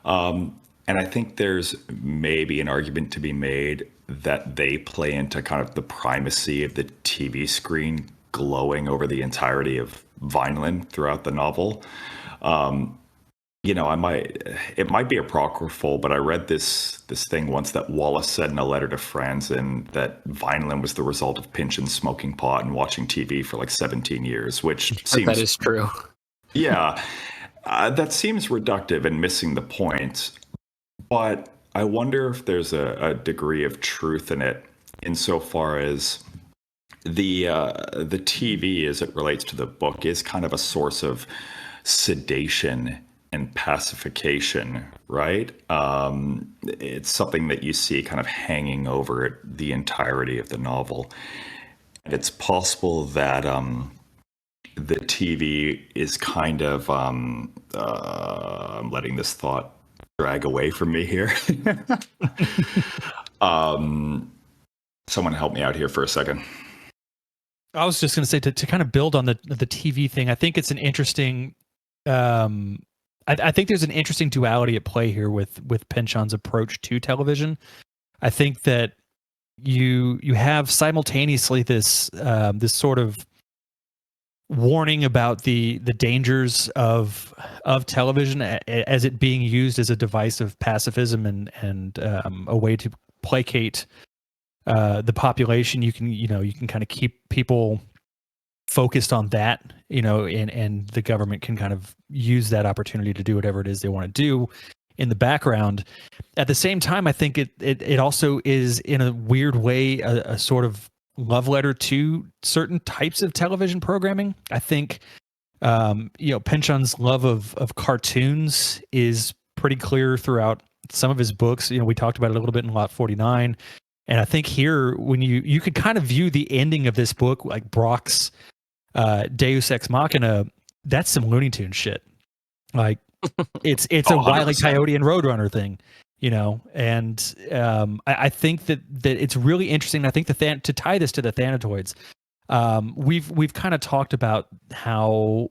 And I think there's maybe an argument to be made that they play into kind of the primacy of the TV screen glowing over the entirety of Vineland throughout the novel. It might be apocryphal, but I read this thing once that Wallace said in a letter to Franzen that Vineland was the result of Pynchon smoking pot and watching TV for like 17 years, which seems... That is true. Yeah, that seems reductive and missing the point. But I wonder if there's a degree of truth in it, insofar as the TV, as it relates to the book, is kind of a source of sedation and pacification, right? It's something that you see kind of hanging over it the entirety of the novel. And it's possible that the TV is kind of... I'm letting this thought drag away from me here. Someone help me out here for a second. I was just going to say, to kind of build on the TV thing, I think it's an interesting... I think there's an interesting duality at play here with Pynchon's approach to television. I think that you have simultaneously this sort of warning about the dangers of television as it being used as a device of pacifism and a way to placate the population. You can kind of keep people focused on that, and the government can kind of use that opportunity to do whatever it is they want to do in the background. At the same time, I think it also is, in a weird way, a sort of love letter to certain types of television programming. I think, Pynchon's love of cartoons is pretty clear throughout some of his books. We talked about it a little bit in Lot 49. And I think here, when you could kind of view the ending of this book, like Brock's Deus Ex Machina, that's some Looney Tunes shit. Like, it's a Wile E. Coyote and Roadrunner thing, and I think that it's really interesting. I think to tie this to the Thanatoids, we've kind of talked about how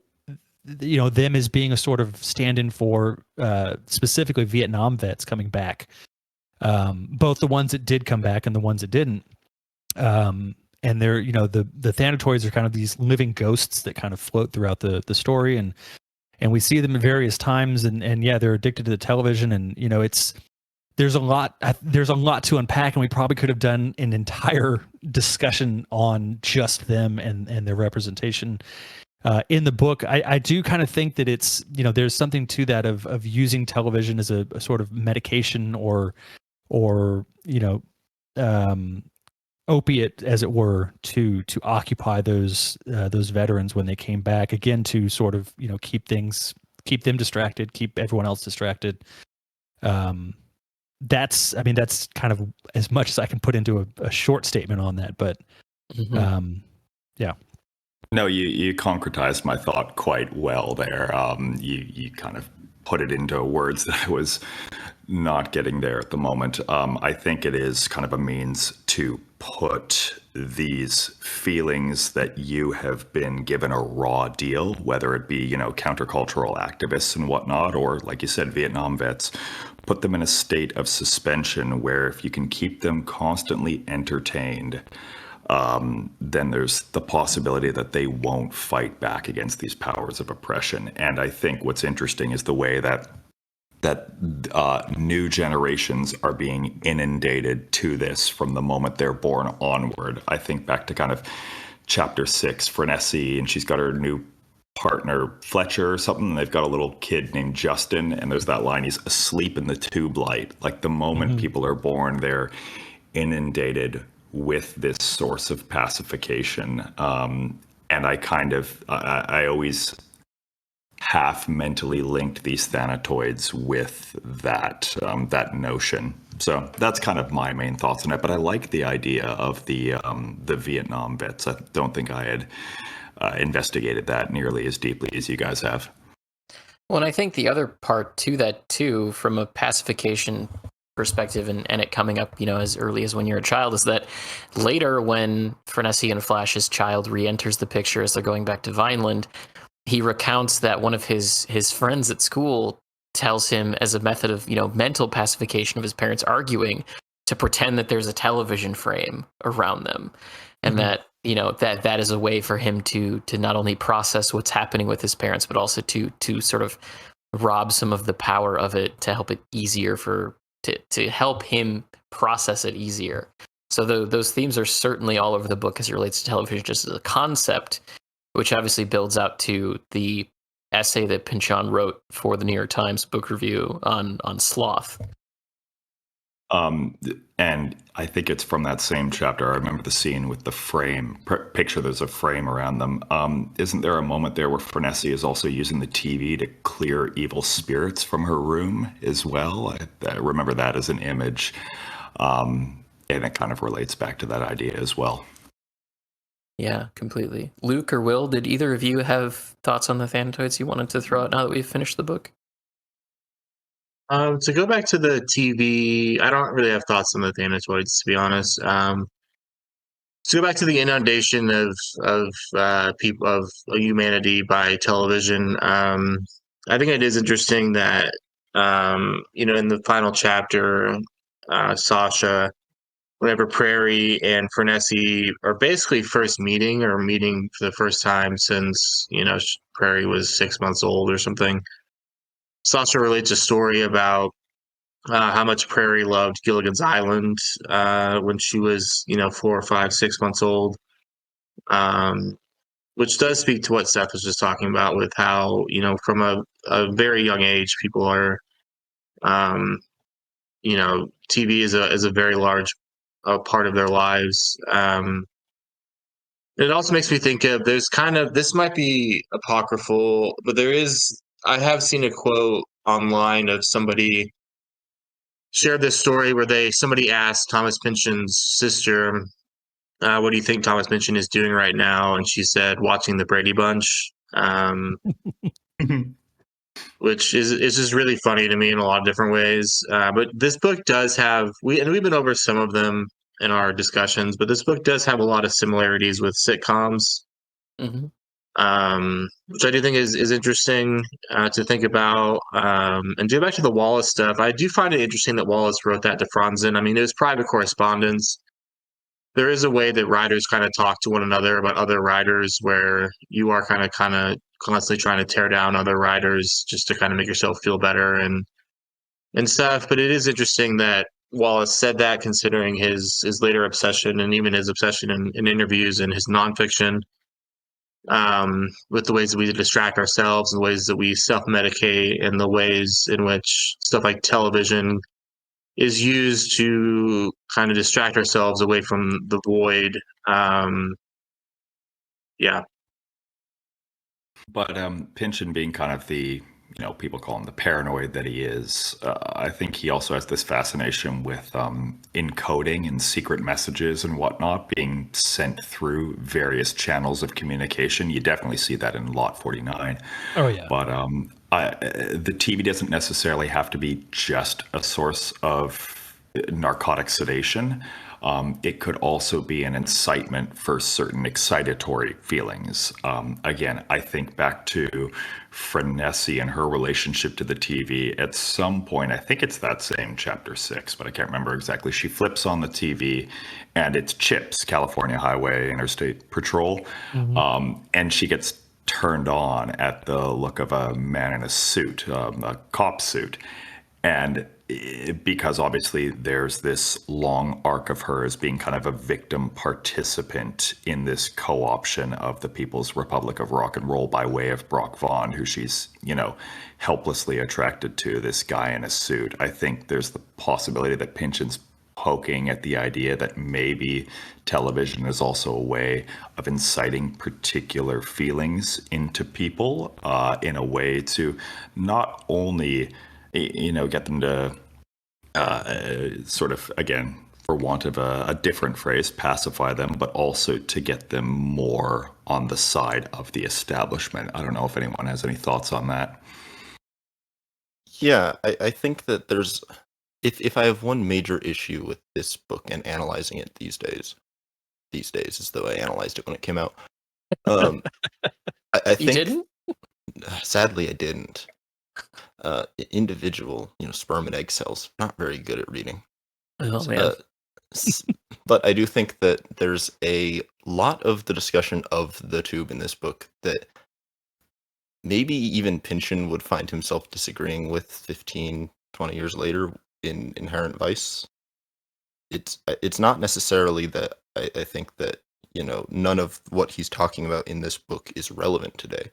them as being a sort of stand-in for specifically Vietnam vets coming back, both the ones that did come back and the ones that didn't. And they're, the Thanatoids are kind of these living ghosts that kind of float throughout the story, and we see them at various times, and yeah, they're addicted to the television, and there's a lot to unpack, and we probably could have done an entire discussion on just them and their representation in the book, I do kind of think that it's, there's something to that of using television as a sort of medication or opiate, as it were, to occupy those veterans when they came back again, to sort of keep them distracted, keep everyone else distracted. That's kind of as much as I can put into a short statement on that, but yeah. No, you concretized my thought quite well there. You kind of put it into words that I was not getting there at the moment. I think it is kind of a means to put these feelings that you have been given a raw deal, whether it be, countercultural activists and whatnot, or like you said, Vietnam vets, put them in a state of suspension where if you can keep them constantly entertained, then there's the possibility that they won't fight back against these powers of oppression. And I think what's interesting is the way that new generations are being inundated to this from the moment they're born onward. I think back to kind of chapter 6, Frenessy, and she's got her new partner Fletcher or something. They've got a little kid named Justin, and there's that line, he's asleep in the tube light. Like the moment people are born, they're inundated with this source of pacification. And I always half mentally linked these thanatoids with that notion. So that's kind of my main thoughts on it. But I like the idea of the Vietnam vets. I don't think I had investigated that nearly as deeply as you guys have. Well, and I think the other part to that too, from a pacification perspective, and it coming up, as early as when you're a child, is that later when Frenessy and Flash's child re-enters the picture as they're going back to Vineland, he recounts that one of his friends at school tells him, as a method of mental pacification of his parents arguing, to pretend that there's a television frame around them, and that that is a way for him to not only process what's happening with his parents, but also to sort of rob some of the power of it, to help it easier to help him process it easier. So those themes are certainly all over the book as it relates to television, just as a concept, which obviously builds out to the essay that Pynchon wrote for the New York Times book review on sloth. And I think it's from that same chapter. I remember the scene with the frame picture. There's a frame around them. Isn't there a moment there where Frenessy is also using the TV to clear evil spirits from her room as well? I remember that as an image. And it kind of relates back to that idea as well. Yeah, completely. Luke or Will, did either of you have thoughts on the Thanatoids you wanted to throw out now that we've finished the book? To go back to the TV, I don't really have thoughts on the Thanatoids, to be honest. To go back to the inundation of people of humanity by television, I think it is interesting that in the final chapter, Sasha, whenever Prairie and Frenessy are basically first meeting for the first time since Prairie was 6 months old or something. Sasha relates a story about how much Prairie loved Gilligan's Island when she was 4 or 5, 6 months old, which does speak to what Seth was just talking about, with how from a very young age people are TV is a very large part of their lives. It also makes me think of, this might be apocryphal, but I have seen a quote online of somebody shared this story where somebody asked Thomas Pynchon's sister, what do you think Thomas Pynchon is doing right now? And she said, watching the Brady Bunch, which is just really funny to me in a lot of different ways. But this book does have, we've been over some of them in our discussions, but this book does have a lot of similarities with sitcoms, which I do think is interesting to think about. And to go back to the Wallace stuff, I do find it interesting that Wallace wrote that to Franzen. I mean, it was private correspondence. There is a way that writers kind of talk to one another about other writers, where you are kind of constantly trying to tear down other writers just to kind of make yourself feel better and stuff. But it is interesting that Wallace said that, considering his later obsession and even his obsession in interviews and his nonfiction. with the ways that we distract ourselves, and the ways that we self-medicate, and the ways in which stuff like television is used to kind of distract ourselves away from the void. Yeah. But Pynchon being kind of the, people call him the paranoid that he is, I think he also has this fascination with encoding and secret messages and whatnot being sent through various channels of communication. You definitely see that in Lot 49. Oh yeah. But the TV doesn't necessarily have to be just a source of narcotic sedation. It could also be an incitement for certain excitatory feelings. Again, I think back to Frenessie and her relationship to the TV. At some point, I think it's that same chapter 6, but I can't remember exactly. She flips on the TV and it's Chips, California Highway Interstate Patrol. And she gets turned on at the look of a man in a suit, a cop suit. And because obviously there's this long arc of her as being kind of a victim participant in this co-option of the People's Republic of Rock and Roll by way of Brock Vaughn, who she's, helplessly attracted to, this guy in a suit. I think there's the possibility that Pynchon's poking at the idea that maybe television is also a way of inciting particular feelings into people in a way to not only get them to sort of, again, for want of a different phrase, pacify them, but also to get them more on the side of the establishment. I don't know if anyone has any thoughts on that. Yeah, I think that there's, if I have one major issue with this book and analyzing it these days is the way I analyzed it when it came out. I think, You didn't? Sadly, I didn't. Individual, sperm and egg cells, not very good at reading. Oh man. But I do think that there's a lot of the discussion of the tube in this book that maybe even Pynchon would find himself disagreeing with 15, 20 years later in Inherent Vice. It's not necessarily that I think that, none of what he's talking about in this book is relevant today,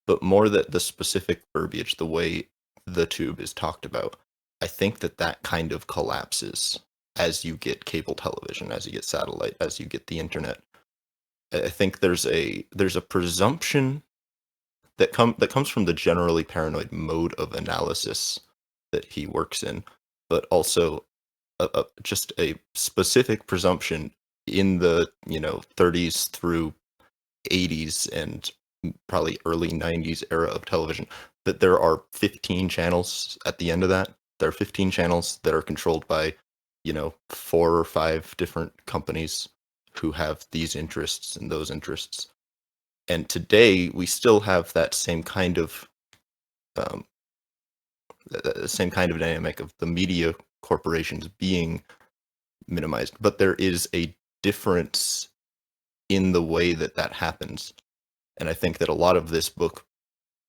but more that the specific verbiage, the way the tube is talked about, I think that kind of collapses as you get cable television, as you get satellite, as you get the internet. I think there's a presumption that comes from the generally paranoid mode of analysis that he works in, but also just a specific presumption in the 30s through 80s and probably early 90s era of television, that there are 15 channels at the end of that. There are 15 channels that are controlled by 4 or 5 different companies who have these interests and those interests. And today we still have that same kind of dynamic of the media corporations being minimized, but there is a difference in the way that happens. And I think that a lot of this book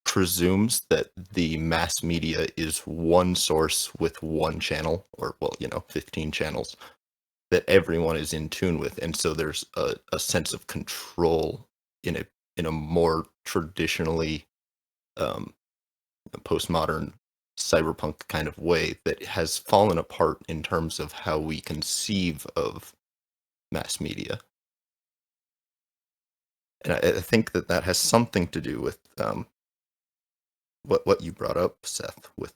presumes that the mass media is one source with one channel, or 15 channels that everyone is in tune with, and so there's a sense of control in a more traditionally postmodern cyberpunk kind of way that has fallen apart in terms of how we conceive of mass media. And I think that has something to do with what you brought up, Seth, with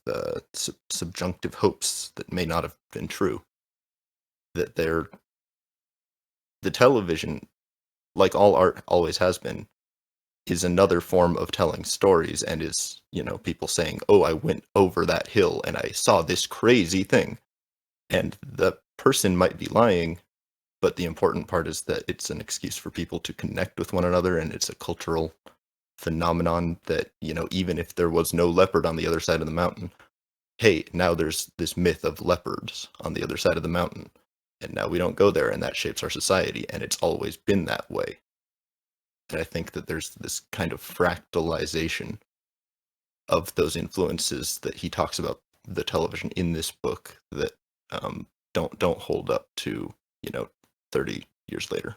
subjunctive hopes that may not have been true. That the television, like all art always has been, is another form of telling stories, and is, people saying, oh, I went over that hill and I saw this crazy thing. And the person might be lying, but the important part is that it's an excuse for people to connect with one another, and it's a cultural phenomenon that, even if there was no leopard on the other side of the mountain, hey, now there's this myth of leopards on the other side of the mountain, and now we don't go there, and that shapes our society, and it's always been that way. And I think that there's this kind of fractalization of those influences that he talks about the television in this book that don't hold up to 30 years later.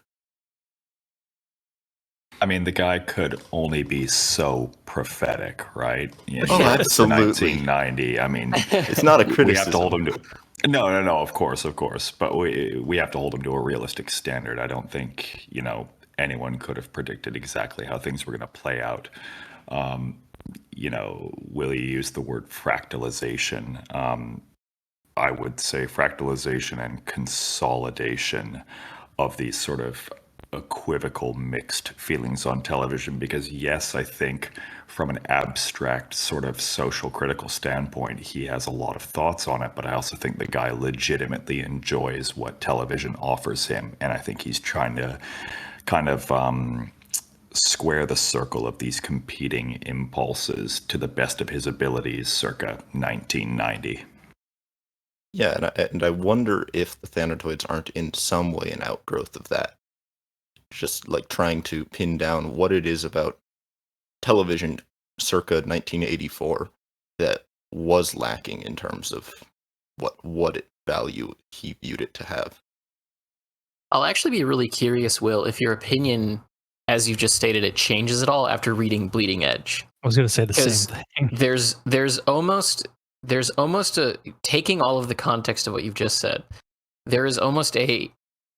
I mean, the guy could only be so prophetic, right? You Oh, know, absolutely. 1990. I mean, It's not a criticism. we have to hold him to. No, of course, but we have to hold him to a realistic standard. I don't think anyone could have predicted exactly how things were going to play out. Will you use the word fractalization? I would say fractalization and consolidation of these sort of equivocal mixed feelings on television, because yes, I think from an abstract sort of social critical standpoint, he has a lot of thoughts on it, but I also think the guy legitimately enjoys what television offers him, and I think he's trying to kind of square the circle of these competing impulses to the best of his abilities circa 1990. Yeah, and I wonder if the Thanatoids aren't in some way an outgrowth of that. Just like trying to pin down what it is about television circa 1984 that was lacking in terms of what value he viewed it to have. I'll actually be really curious, Will, if your opinion, as you just stated, it changes at all after reading Bleeding Edge. I was going to say the same thing. There's almost a, taking all of the context of what you've just said, there is almost a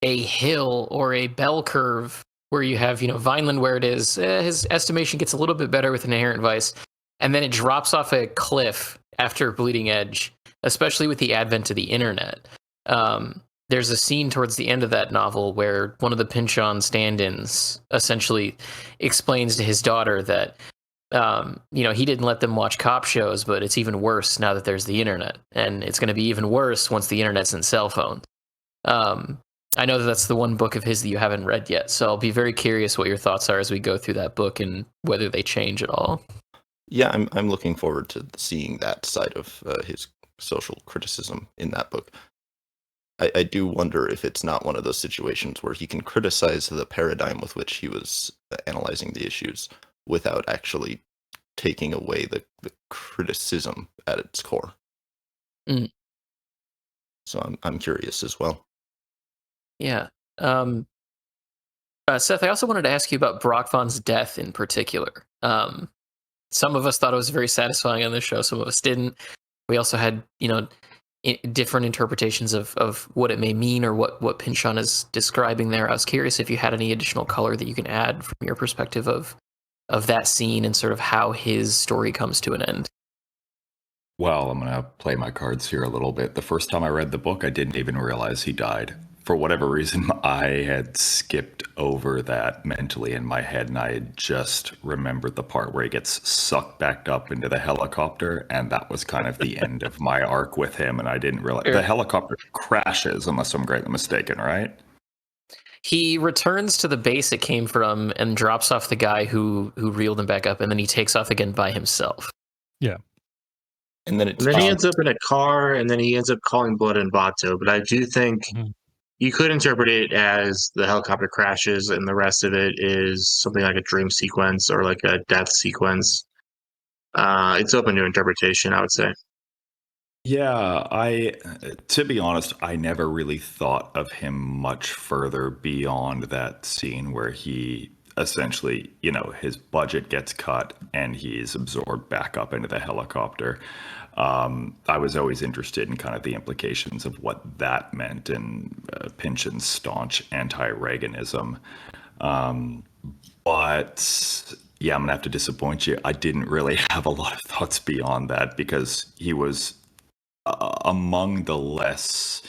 hill or a bell curve where you have, Vineland, where it is, his estimation gets a little bit better with Inherent Vice, and then it drops off a cliff after Bleeding Edge, especially with the advent of the internet. There's a scene towards the end of that novel where one of the Pynchon stand-ins essentially explains to his daughter that he didn't let them watch cop shows, but it's even worse now that there's the internet, and it's going to be even worse once the internet's in cell phones. I know that that's the one book of his that you haven't read yet, so I'll be very curious what your thoughts are as we go through that book and whether they change at all. Yeah, I'm looking forward to seeing that side of his social criticism in that book. I do wonder if it's not one of those situations where he can criticize the paradigm with which he was analyzing the issues without actually taking away the criticism at its core. Mm. So I'm curious as well. Yeah. Seth, I also wanted to ask you about Brock Vaughn's death in particular. Some of us thought it was very satisfying on this show. Some of us didn't. We also had, different interpretations of what it may mean or what Pynchon is describing there. I was curious if you had any additional color that you can add from your perspective of that scene and sort of how his story comes to an end. Well, I'm going to play my cards here a little bit. The first time I read the book, I didn't even realize he died. For whatever reason, I had skipped over that mentally in my head, and I had just remembered the part where he gets sucked back up into the helicopter, and that was kind of the end of my arc with him, and I didn't realize. The helicopter crashes, unless I'm greatly mistaken, right? He returns to the base it came from and drops off the guy who reeled him back up, and then he takes off again by himself. Yeah. And then he ends up in a car, and then he ends up calling Blood and Bato. But I do think you could interpret it as the helicopter crashes, and the rest of it is something like a dream sequence or like a death sequence. It's open to interpretation, I would say. Yeah, to be honest, I never really thought of him much further beyond that scene where he essentially, his budget gets cut and he's absorbed back up into the helicopter. I was always interested in kind of the implications of what that meant in Pynchon's staunch anti-Reaganism. But yeah, I'm gonna have to disappoint you. I didn't really have a lot of thoughts beyond that because he was among the less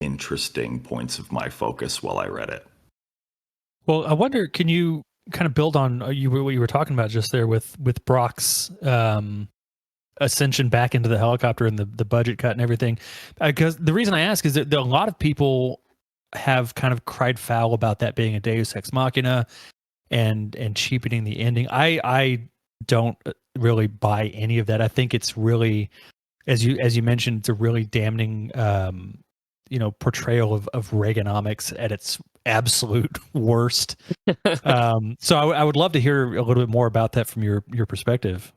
interesting points of my focus while I read it. Well, I wonder, can you kind of build on what you were talking about just there with Brock's ascension back into the helicopter and the budget cut and everything? Because the reason I ask is that a lot of people have kind of cried foul about that being a Deus Ex Machina and cheapening the ending. I don't really buy any of that. I think it's really, as you mentioned, it's a really damning portrayal of Reaganomics at its absolute worst. So I would love to hear a little bit more about that from your perspective.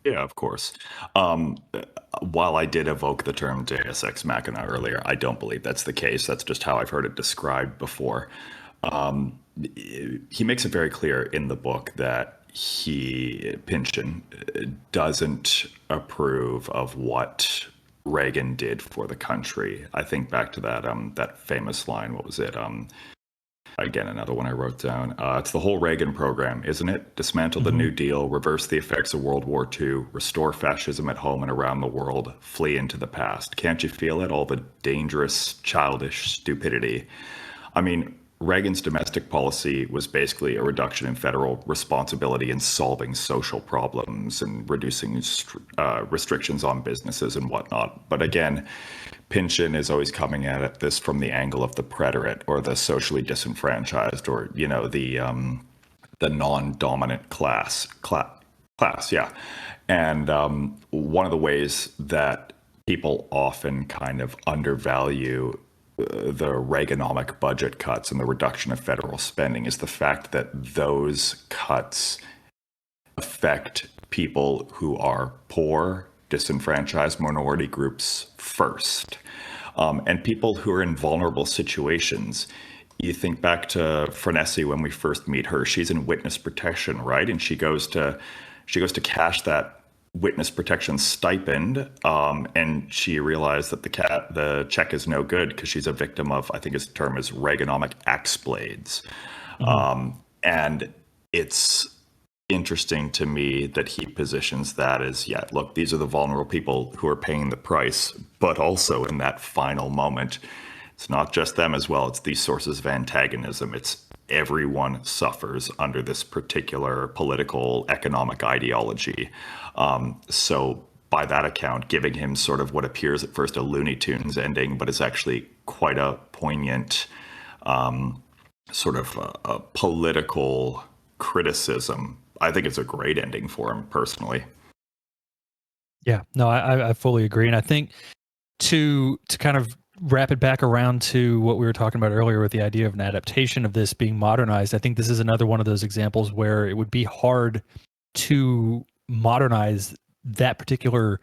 Yeah, of course. While I did evoke the term Deus Ex Machina earlier, I don't believe that's the case. That's just how I've heard it described before. He makes it very clear in the book that Pynchon, doesn't approve of what Reagan did for the country. I think back to that famous line. What was it? Again, another one I wrote down. It's the whole Reagan program, isn't it? Dismantle the New Deal, reverse the effects of World War II, restore fascism at home and around the world, flee into the past. Can't you feel it? All the dangerous, childish stupidity. I mean, Reagan's domestic policy was basically a reduction in federal responsibility in solving social problems and reducing restrictions on businesses and whatnot. But again, Pynchon is always coming at this from the angle of the preterite or the socially disenfranchised, or the non-dominant class. Yeah. And one of the ways that people often kind of undervalue the Reaganomic budget cuts and the reduction of federal spending is the fact that those cuts affect people who are poor, disenfranchised minority groups first, and people who are in vulnerable situations. You think back to Frenesi when we first meet her. She's in witness protection, right? And she goes to cash that witness protection stipend, and she realized that the check is no good because she's a victim of, I think his term is Reaganomic axe blades. And it's interesting to me that he positions that as, yeah, look, these are the vulnerable people who are paying the price, but also in that final moment, it's not just them as well. It's these sources of antagonism. It's everyone suffers under this particular political economic ideology. So by that account, giving him sort of what appears at first a Looney Tunes ending, but is actually quite a poignant sort of a political criticism. I think it's a great ending for him personally. Yeah, no, I fully agree. And I think to kind of wrap it back around to what we were talking about earlier with the idea of an adaptation of this being modernized, I think this is another one of those examples where it would be hard to modernize that particular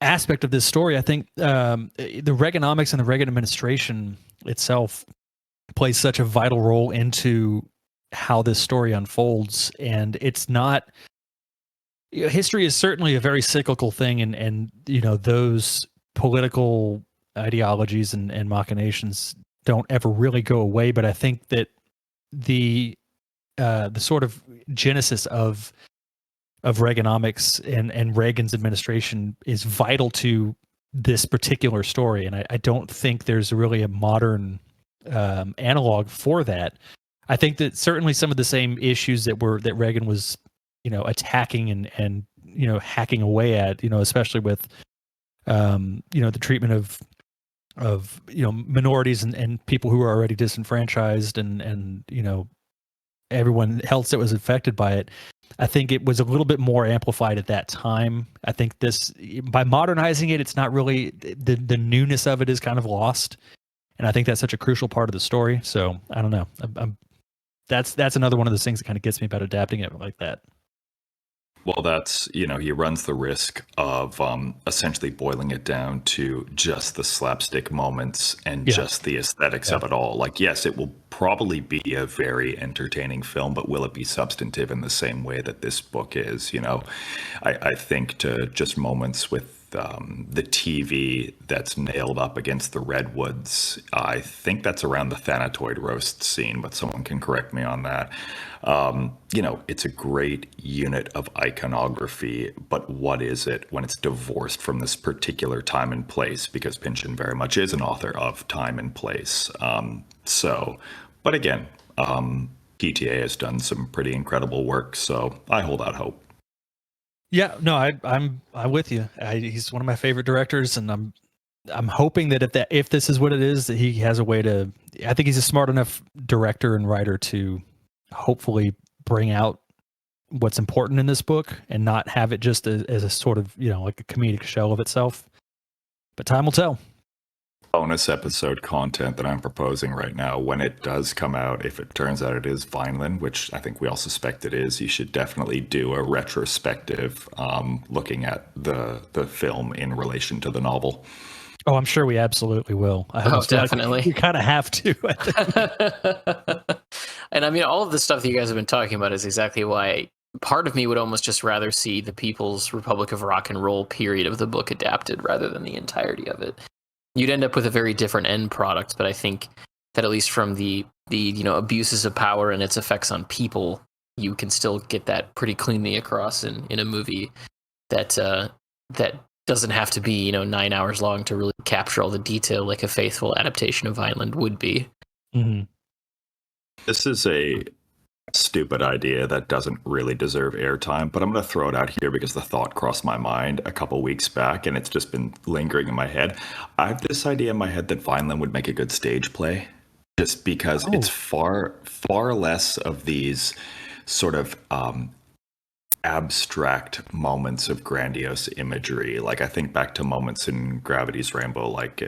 aspect of this story. I think the Reaganomics and the Reagan administration itself plays such a vital role into how this story unfolds. And it's not, history is certainly a very cyclical thing, and those political ideologies and machinations don't ever really go away. But I think that the sort of genesis of Reaganomics and Reagan's administration is vital to this particular story, and I don't think there's really a modern analog for that. I think that certainly some of the same issues that Reagan was attacking and hacking away at, especially with the treatment of minorities and people who are already disenfranchised and everyone else that was affected by it. I think it was a little bit more amplified at that time. I think this, by modernizing it, it's not really, the newness of it is kind of lost, and I think that's such a crucial part of the story. So I don't know. That's another one of those things that kind of gets me about adapting it like that. Well, that's, he runs the risk of essentially boiling it down to just the slapstick moments and just the aesthetics of it all. Like, yes, it will probably be a very entertaining film, but will it be substantive in the same way that this book is? I think to just moments with the TV that's nailed up against the redwoods. I think that's around the Thanatoid roast scene, but someone can correct me on that. It's a great unit of iconography, but what is it when it's divorced from this particular time and place? Because Pynchon very much is an author of time and place. But again, PTA has done some pretty incredible work, so I hold out hope. Yeah, no, I'm with you. He's one of my favorite directors, and I'm hoping that if this is what it is, that he has a way to. I think he's a smart enough director and writer to hopefully bring out what's important in this book and not have it just as a sort of like a comedic shell of itself. But time will tell. Bonus episode content that I'm proposing right now, when it does come out, if it turns out it is Vineland, which I think we all suspect it is, you should definitely do a retrospective looking at the film in relation to the novel. Oh, I'm sure we absolutely will. I almost feel like definitely. we kind of have to. I think. And I mean, all of the stuff that you guys have been talking about is exactly why part of me would almost just rather see the People's Republic of Rock and Roll period of the book adapted rather than the entirety of it. You'd end up with a very different end product, but I think that at least from the abuses of power and its effects on people, you can still get that pretty cleanly across in a movie that that doesn't have to be 9 hours long to really capture all the detail like a faithful adaptation of Vineland would be. Mm-hmm. This is a stupid idea that doesn't really deserve airtime, but I'm going to throw it out here because the thought crossed my mind a couple weeks back and it's just been lingering in my head. I have this idea in my head that Vineland would make a good stage play just because it's far less of these sort of abstract moments of grandiose imagery. Like I think back to moments in Gravity's Rainbow, like,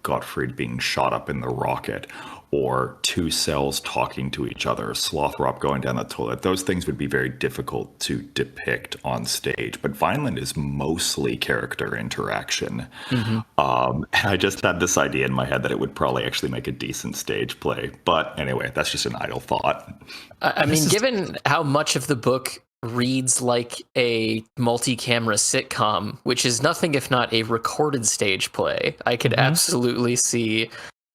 Gottfried being shot up in the rocket, or two cells talking to each other, Slothrop going down the toilet. Those things would be very difficult to depict on stage. But Vineland is mostly character interaction. Mm-hmm. I just had this idea in my head that it would probably actually make a decent stage play. But anyway, that's just an idle thought. I mean, given how much of the book reads like a multi-camera sitcom, which is nothing if not a recorded stage play, I could absolutely see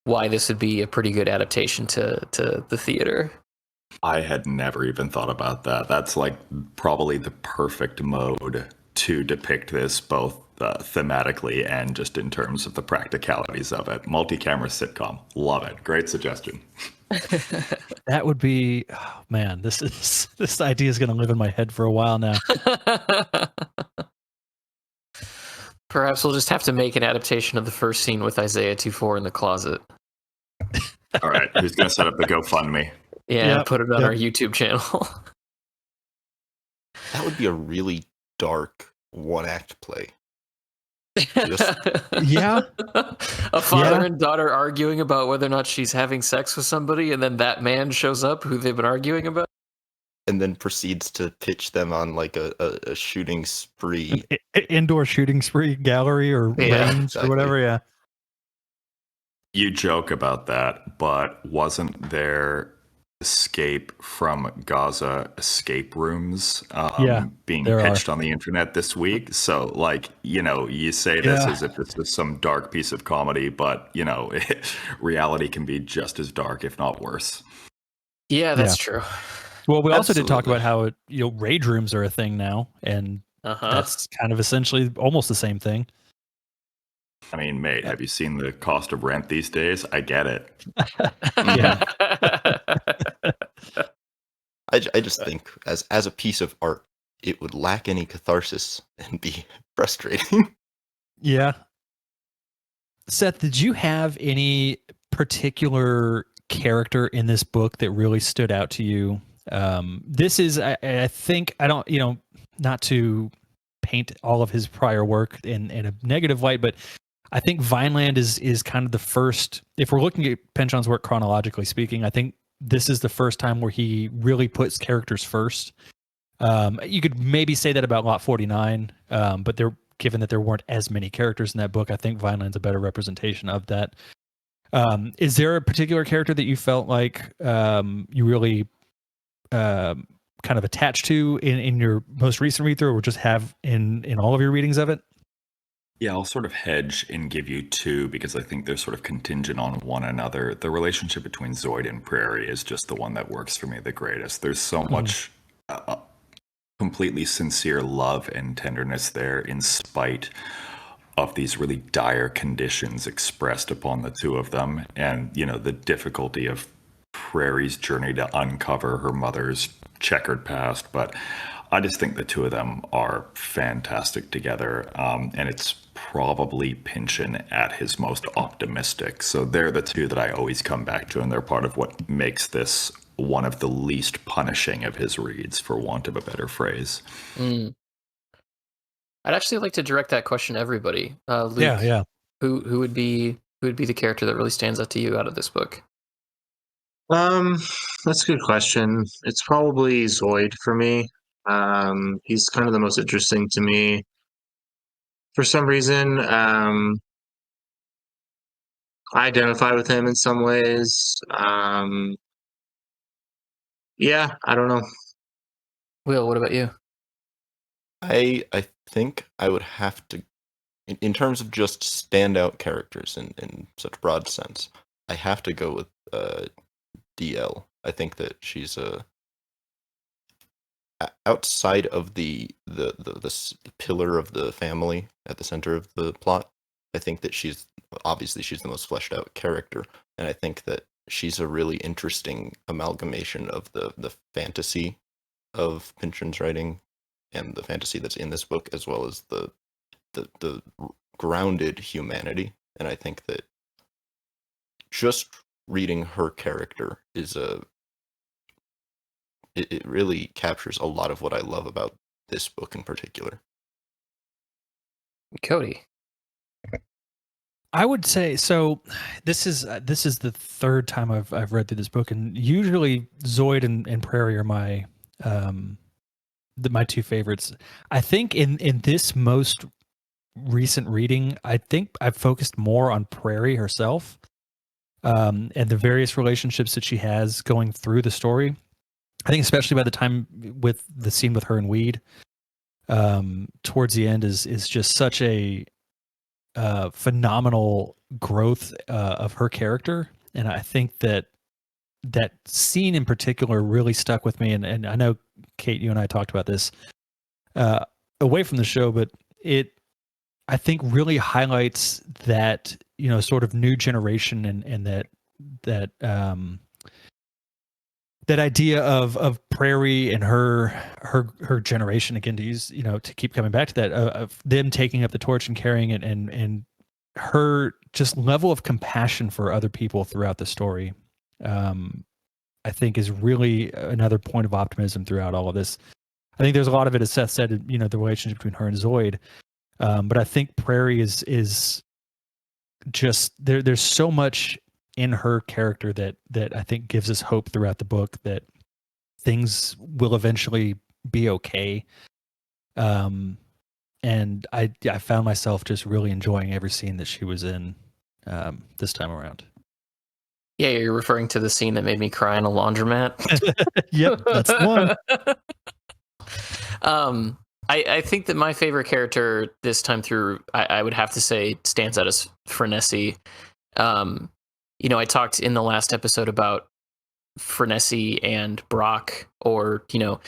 why this would be a pretty good adaptation to the theater. I had never even thought about that. That's like probably the perfect mode to depict this, both thematically and just in terms of the practicalities of it. Multi-camera sitcom. Love it. Great suggestion. That would be, oh man, this idea is going to live in my head for a while now. Perhaps we'll just have to make an adaptation of the first scene with Isaiah 2-4 in the closet. All right, who's going to set up the GoFundMe? Yeah, put it on our YouTube channel. That would be a really dark one-act play. Yeah. A father and daughter arguing about whether or not she's having sex with somebody, and then that man shows up who they've been arguing about. And then proceeds to pitch them on like a shooting spree. Indoor shooting spree gallery or range or whatever, yeah. You joke about that, but wasn't there escape from Gaza escape rooms being pitched on the internet this week? So, like, you say this as if it's just some dark piece of comedy, but, reality can be just as dark, if not worse. Yeah, that's true. Well, we also did talk about how rage rooms are a thing now, and that's kind of essentially almost the same thing. I mean, mate, have you seen the cost of rent these days? I get it. Yeah. I just think as a piece of art, it would lack any catharsis and be frustrating. Yeah. Seth, did you have any particular character in this book that really stood out to you? This is, I think, I don't, not to paint all of his prior work in a negative light, but I think Vineland is kind of the first, if we're looking at Pynchon's work chronologically speaking, I think this is the first time where he really puts characters first. You could maybe say that about Lot 49, but given that there weren't as many characters in that book, I think Vineland's a better representation of that. Is there a particular character that you felt like you really kind of attached to in your most recent read through, or just have in all of your readings of it? Yeah, I'll sort of hedge and give you two because I think they're sort of contingent on one another. The relationship between Zoid and Prairie is just the one that works for me the greatest. There's so much completely sincere love and tenderness there in spite of these really dire conditions expressed upon the two of them. And, the difficulty of Prairie's journey to uncover her mother's checkered past. But I just think the two of them are fantastic together. And it's probably Pynchon at his most optimistic. So they're the two that I always come back to, and they're part of what makes this one of the least punishing of his reads, for want of a better phrase. I'd actually like to direct that question to everybody. Luke, yeah. Who would be the character that really stands out to you out of this book? That's a good question. It's probably Zoid for me. He's kind of the most interesting to me. For some reason, I identify with him in some ways. Yeah, I don't know. Will, what about you? I think I would have to, in terms of just standout characters in such broad sense, I have to go with DL. I think that she's outside of the pillar of the family at the center of the plot. I think that she's the most fleshed out character, and I think that she's a really interesting amalgamation of the fantasy of Pynchon's writing and the fantasy that's in this book, as well as the grounded humanity. And I think that just reading her character is it really captures a lot of what I love about this book in particular. Cody. I would say so. This is the third time I've read through this book, and usually Zoid and Prairie are my my two favorites. I think in this most recent reading, I think I've focused more on Prairie herself, and the various relationships that she has going through the story. I think especially by the time with the scene with her and Weed, towards the end is just such a phenomenal growth of her character, and I think that scene in particular really stuck with me. And I know Kate, you and I talked about this away from the show, but it I think really highlights that sort of new generation and that that idea of Prairie and her generation, again, to use to keep coming back to that, of them taking up the torch and carrying it, and her just level of compassion for other people throughout the story, I think is really another point of optimism throughout all of this. I think there's a lot of it, as Seth said, the relationship between her and Zoid, but I think Prairie is just there's so much in her character that I think gives us hope throughout the book that things will eventually be okay. And I found myself just really enjoying every scene that she was in this time around. Yeah, you're referring to the scene that made me cry in a laundromat. Yep, that's the one. I think that my favorite character this time through, I would have to say, stands out as Frenessy. I talked in the last episode about Frenessy and Brock, or to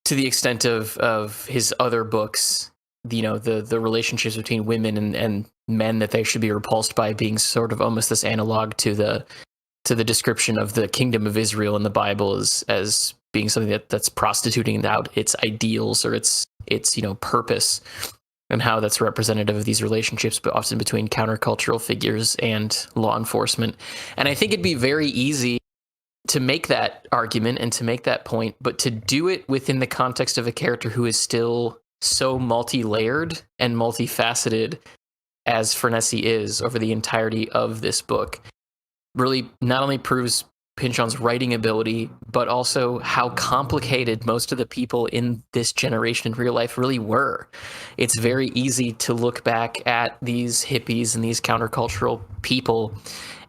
the extent of his other books, the relationships between women and men that they should be repulsed by, being sort of almost this analog to the description of the kingdom of Israel in the Bible as being something that's prostituting out its ideals or its purpose, and how that's representative of these relationships, but often between countercultural figures and law enforcement. And I think it'd be very easy to make that argument and to make that point, but to do it within the context of a character who is still so multi-layered and multifaceted as Frenessy is over the entirety of this book, really not only proves Pynchon's writing ability, but also how complicated most of the people in this generation in real life really were. It's very easy to look back at these hippies and these countercultural people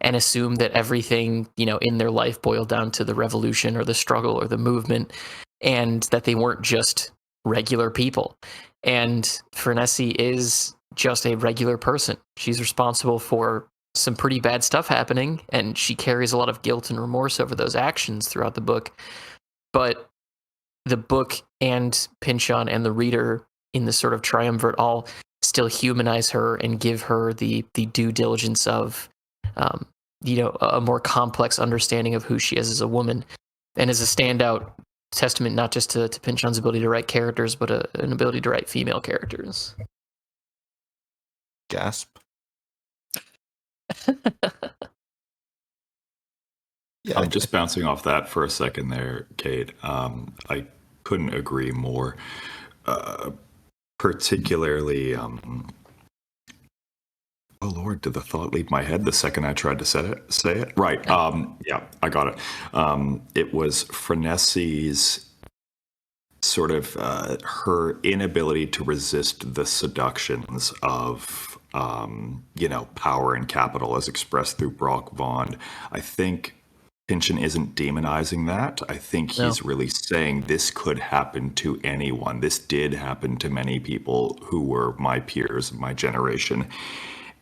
and assume that everything, in their life boiled down to the revolution or the struggle or the movement, and that they weren't just regular people. And Frenessy is just a regular person. She's responsible for some pretty bad stuff happening, and she carries a lot of guilt and remorse over those actions throughout the book. But the book and Pynchon and the reader in this sort of triumvirate all still humanize her and give her the due diligence of a more complex understanding of who she is as a woman, and is a standout testament not just to Pynchon's ability to write characters, but an ability to write female characters. Gasp. Yeah, just bouncing off that for a second there, Kate. I couldn't agree more. Particularly, oh Lord, did the thought leave my head the second I tried to say it? Right. Yeah, I got it. It was Frenessy's sort of her inability to resist the seductions of power and capital as expressed through Brock Vaughn. I think Pynchon isn't demonizing that. I think No. he's really saying this could happen to anyone. This did happen to many people who were my peers, my generation.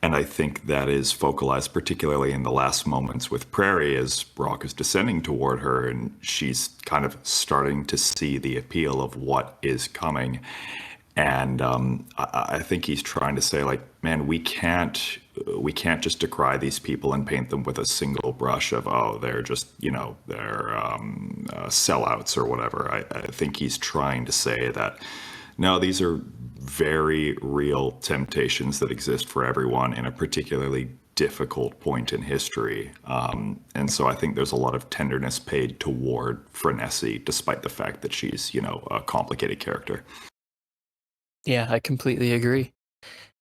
And I think that is focalized particularly in the last moments with Prairie as Brock is descending toward her and she's kind of starting to see the appeal of what is coming. And I think he's trying to say, like, man, we can't just decry these people and paint them with a single brush of, oh, they're just, they're sellouts or whatever. I think he's trying to say that, no, these are very real temptations that exist for everyone in a particularly difficult point in history. And so I think there's a lot of tenderness paid toward Frenessy, despite the fact that she's, a complicated character. Yeah, I completely agree.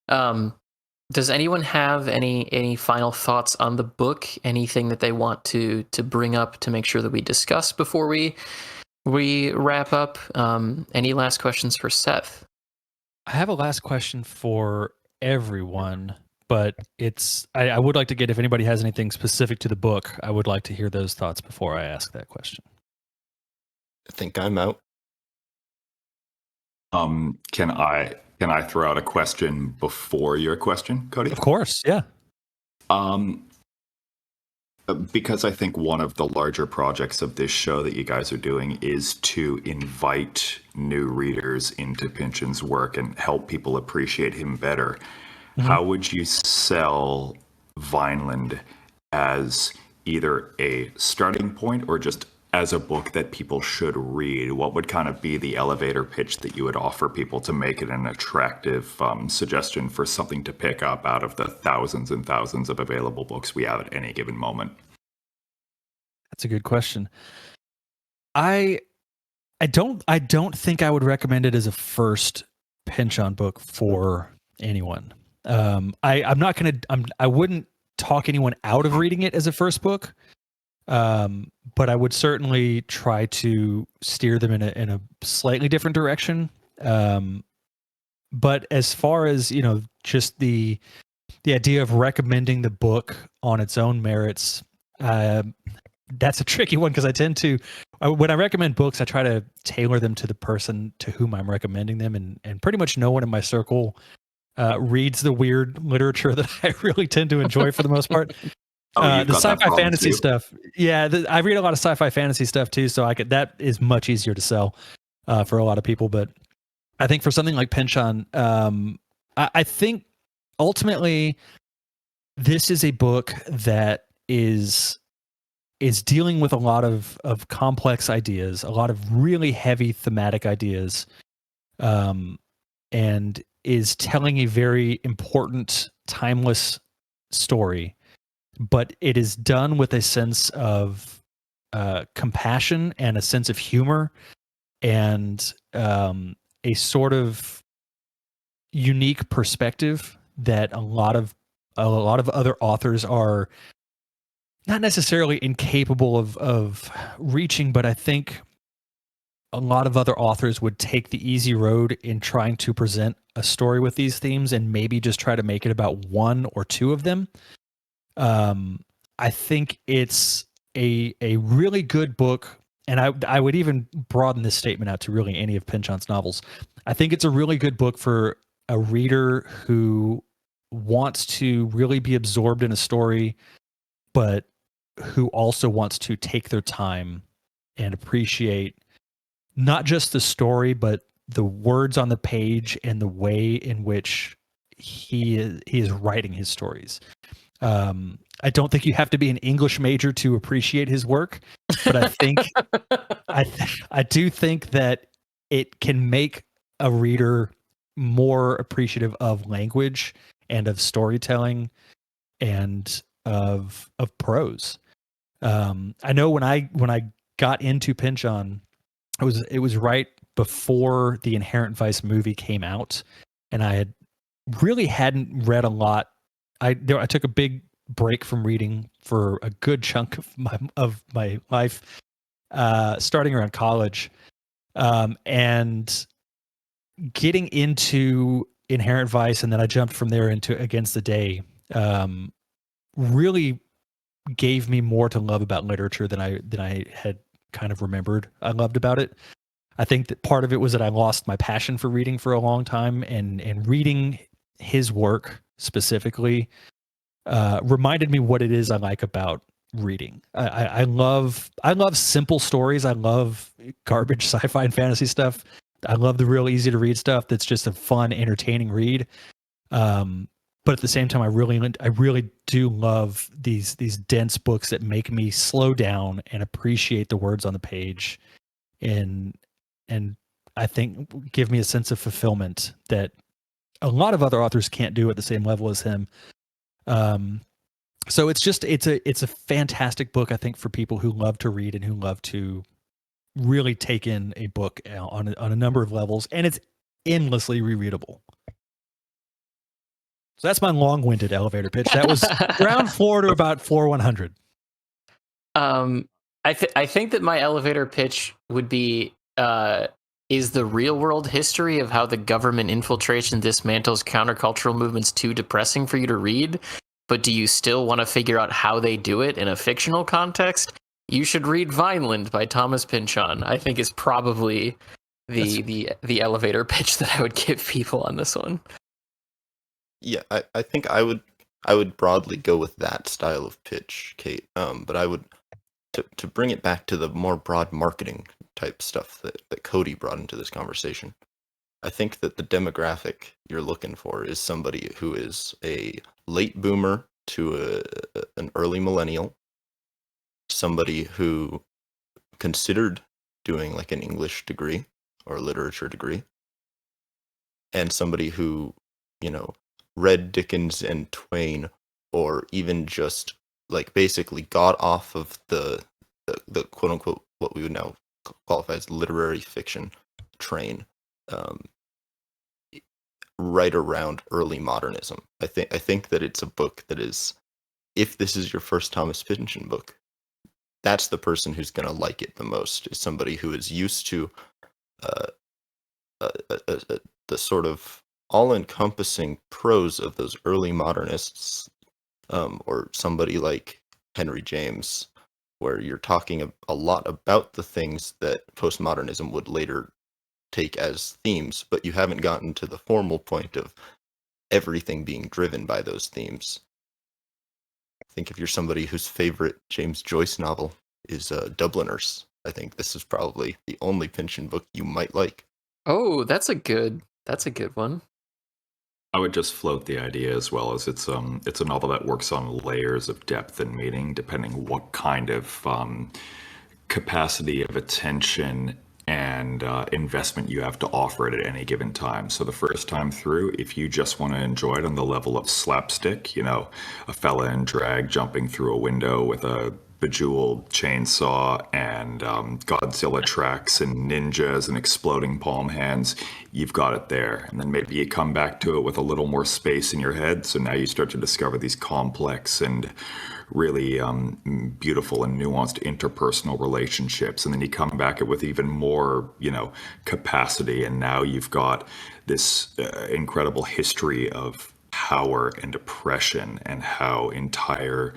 Does anyone have any final thoughts on the book? Anything that they want to bring up to make sure that we discuss before we wrap up? Any last questions for Seth? I have a last question for everyone, but I would like to get, if anybody has anything specific to the book, I would like to hear those thoughts before I ask that question. I think I'm out. Can I throw out a question before your question, Cody? Of course, yeah. Because I think one of the larger projects of this show that you guys are doing is to invite new readers into Pynchon's work and help people appreciate him better. Mm-hmm. How would you sell Vineland as either a starting point or just as a book that people should read? What would kind of be the elevator pitch that you would offer people to make it an attractive suggestion for something to pick up out of the thousands and thousands of available books we have at any given moment? That's a good question. I don't think I would recommend it as a first Pynchon book for anyone. I wouldn't talk anyone out of reading it as a first book. But I would certainly try to steer them in a slightly different direction. But as far as, just the idea of recommending the book on its own merits, that's a tricky one because I tend to, when I recommend books, I try to tailor them to the person to whom I'm recommending them. And pretty much no one in my circle reads the weird literature that I really tend to enjoy for the most part. The sci-fi fantasy stuff. Yeah, I read a lot of sci-fi fantasy stuff too, so that is much easier to sell for a lot of people. But I think for something like Pynchon, I think ultimately this is a book that is dealing with a lot of complex ideas, a lot of really heavy thematic ideas, and is telling a very important, timeless story. But it is done with a sense of compassion and a sense of humor and a sort of unique perspective that a lot of other authors are not necessarily incapable of reaching, but I think a lot of other authors would take the easy road in trying to present a story with these themes and maybe just try to make it about one or two of them. I think it's a really good book, and I would even broaden this statement out to really any of Pynchon's novels. I think it's a really good book for a reader who wants to really be absorbed in a story, but who also wants to take their time and appreciate not just the story, but the words on the page and the way in which he is writing his stories. I don't think you have to be an English major to appreciate his work, but I think I do think that it can make a reader more appreciative of language and of storytelling and of prose. I know when I got into Pynchon, it was right before the Inherent Vice movie came out, and I hadn't read a lot. I took a big break from reading for a good chunk of my life, starting around college, and getting into Inherent Vice, and then I jumped from there into Against the Day, really gave me more to love about literature than I had kind of remembered I loved about it. I think that part of it was that I lost my passion for reading for a long time, and reading his work specifically reminded me what it is I like about reading. I love simple stories. I love garbage sci-fi and fantasy stuff. I love the real easy to read stuff that's just a fun, entertaining read. But at the same time, I really do love these dense books that make me slow down and appreciate the words on the page, and I think give me a sense of fulfillment that a lot of other authors can't do at the same level as him. So it's a fantastic book, I think, for people who love to read and who love to really take in a book on a number of levels, and it's endlessly rereadable. So that's my long-winded elevator pitch. That was round 4 to about 4/100. I think that my elevator pitch would be is the real world history of how the government infiltration dismantles countercultural movements too depressing for you to read? But do you still want to figure out how they do it in a fictional context? You should read Vineland by Thomas Pynchon. I think is probably the elevator pitch that I would give people on this one. Yeah, I think I would broadly go with that style of pitch, Kate. But I would to bring it back to the more broad marketing type stuff that Cody brought into this conversation. I think that the demographic you're looking for is somebody who is a late boomer to an early millennial, somebody who considered doing like an English degree or a literature degree, and somebody who, read Dickens and Twain, or even just like basically got off of the quote unquote what we would now qualify as literary fiction train right around early modernism. I think that it's a book that is, if this is your first Thomas Pynchon book, that's the person who's going to like it the most, is somebody who is used to the sort of all-encompassing prose of those early modernists, or somebody like Henry James, where you're talking a lot about the things that postmodernism would later take as themes, but you haven't gotten to the formal point of everything being driven by those themes. I think if you're somebody whose favorite James Joyce novel is Dubliners, I think this is probably the only Pynchon book you might like. Oh, that's a good one. I would just float the idea as well as it's a novel that works on layers of depth and meaning, depending what kind of capacity of attention and investment you have to offer it at any given time. So the first time through, if you just want to enjoy it on the level of slapstick, a fella in drag jumping through a window with a bejeweled chainsaw and Godzilla tracks and ninjas and exploding palm hands, you've got it there. And then maybe you come back to it with a little more space in your head. So now you start to discover these complex and really beautiful and nuanced interpersonal relationships. And then you come back with even more, capacity. And now you've got this incredible history of power and oppression and how entire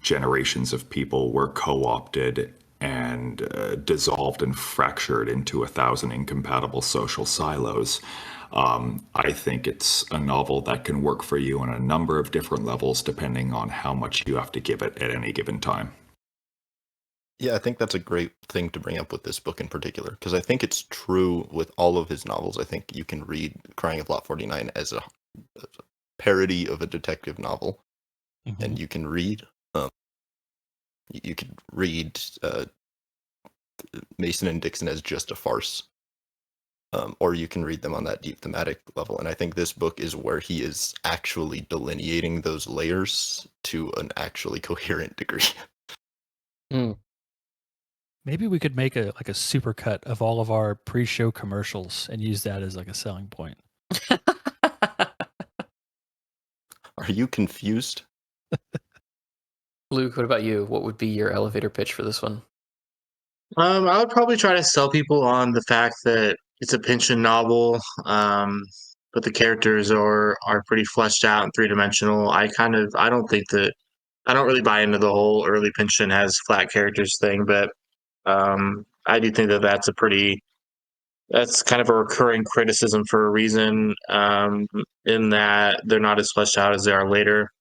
generations of people were co-opted and dissolved and fractured into 1,000 incompatible social silos. I think it's a novel that can work for you on a number of different levels, depending on how much you have to give it at any given time. Yeah, I think that's a great thing to bring up with this book in particular, because I think it's true with all of his novels. I think you can read Crying of Lot 49 as a parody of a detective novel, and you can read Mason and Dixon as just a farce, or you can read them on that deep thematic level. And I think this book is where he is actually delineating those layers to an actually coherent degree. Maybe we could make a supercut of all of our pre-show commercials and use that as like a selling point. Are you confused? Luke, what about you? What would be your elevator pitch for this one? I would probably try to sell people on the fact that it's a Pynchon novel. but the characters are pretty fleshed out and three dimensional. I don't really buy into the whole early Pynchon has flat characters thing, but I do think that that's kind of a recurring criticism for a reason, in that they're not as fleshed out as they are later.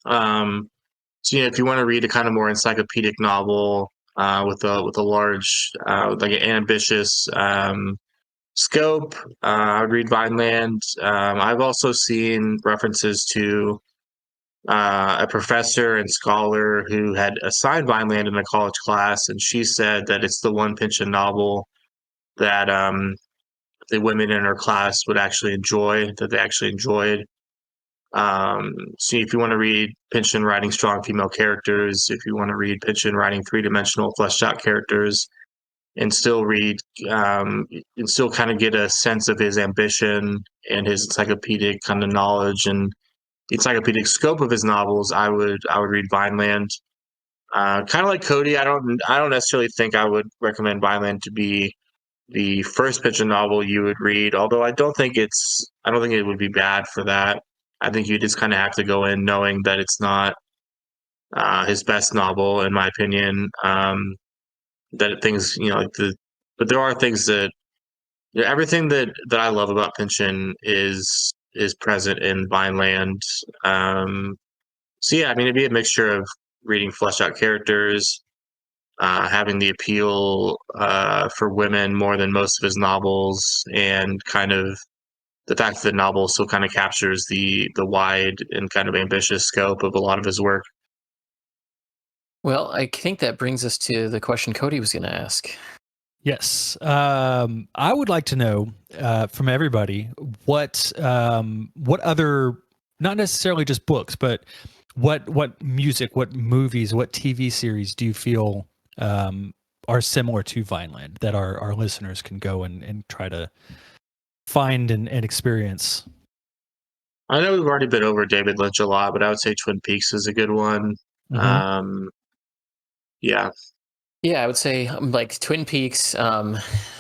So if you want to read a kind of more encyclopedic novel with a large, like an ambitious scope, I would read Vineland. I've also seen references to a professor and scholar who had assigned Vineland in a college class, and she said that it's the one Pynchon novel that the women in her class would actually enjoy, that they actually enjoyed. So if you want to read Pynchon writing strong female characters, if you want to read Pynchon writing three-dimensional fleshed out characters, and still read, and still kind of get a sense of his ambition and his encyclopedic kind of knowledge and the encyclopedic scope of his novels, I would read Vineland. Kind of like Cody, I don't necessarily think I would recommend Vineland to be the first Pynchon novel you would read. Although I don't think it would be bad for that. I think you just kind of have to go in knowing that it's not his best novel, in my opinion. That things, but there are things that everything that I love about Pynchon is present in Vineland. So yeah, I mean, it'd be a mixture of reading fleshed out characters, having the appeal for women more than most of his novels, and kind of the fact that the novel still kind of captures the wide and kind of ambitious scope of a lot of his work. Well, I think that brings us to the question Cody was going to ask. Yes. I would like to know from everybody what other, not necessarily just books, but what music, what movies, what TV series do you feel are similar to Vineland that our listeners can go and try to find and experience? I know we've already been over David Lynch a lot, but I would say Twin Peaks is a good one. Mhm. Yeah. Yeah, I would say like Twin Peaks,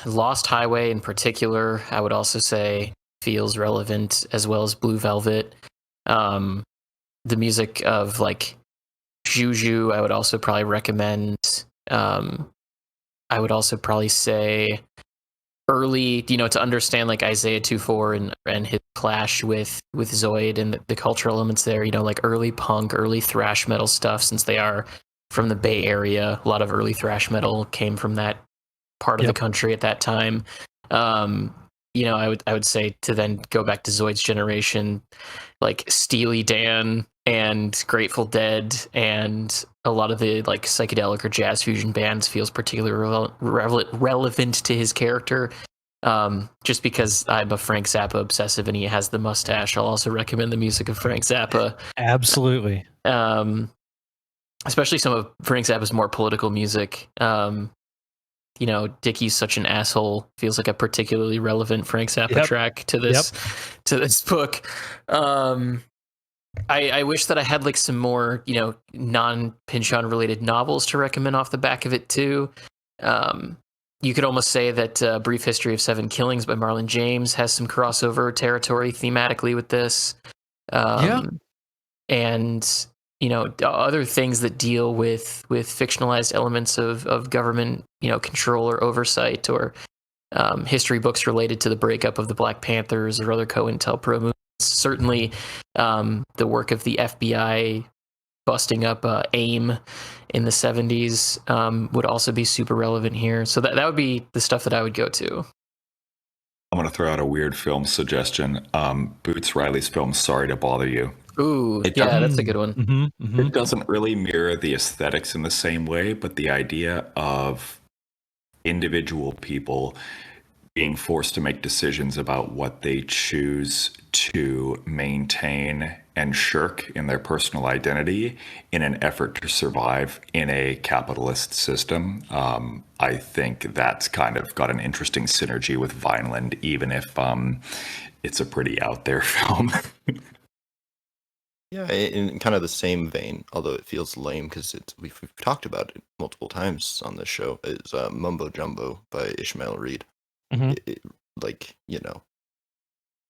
Lost Highway in particular, I would also say feels relevant, as well as Blue Velvet. The music of like Juju, I would also probably recommend. I would also probably say early, to understand like Isaiah 2-4 and his clash with Zoid and the cultural elements there, like early punk, early thrash metal stuff, since they are from the Bay Area. A lot of early thrash metal came from that part of the country at that time. I would say to then go back to Zoid's generation, like Steely Dan and Grateful Dead and a lot of the like psychedelic or jazz fusion bands feels particularly relevant to his character. Just because I'm a Frank Zappa obsessive and he has the mustache, I'll also recommend the music of Frank Zappa. Absolutely. Especially some of Frank Zappa's more political music. Dickie's Such an Asshole feels like a particularly relevant Frank Zappa track to this book. I wish that I had like some more, non-Pynchon related novels to recommend off the back of it too. You could almost say that Brief History of Seven Killings by Marlon James has some crossover territory thematically with this. And other things that deal with fictionalized elements of government, control or oversight, or history books related to the breakup of the Black Panthers or other COINTELPRO movements. Certainly, the work of the FBI busting up AIM in the 70s would also be super relevant here. So that would be the stuff that I would go to. I'm going to throw out a weird film suggestion. Boots Riley's film Sorry to Bother You. Ooh, yeah, that's a good one. Mm-hmm, mm-hmm. It doesn't really mirror the aesthetics in the same way, but the idea of individual people being forced to make decisions about what they choose to maintain and shirk in their personal identity in an effort to survive in a capitalist system. I think that's kind of got an interesting synergy with Vineland, even if it's a pretty out there film. Yeah, in kind of the same vein, although it feels lame because we've talked about it multiple times on this show, is Mumbo Jumbo by Ishmael Reed. Mm-hmm.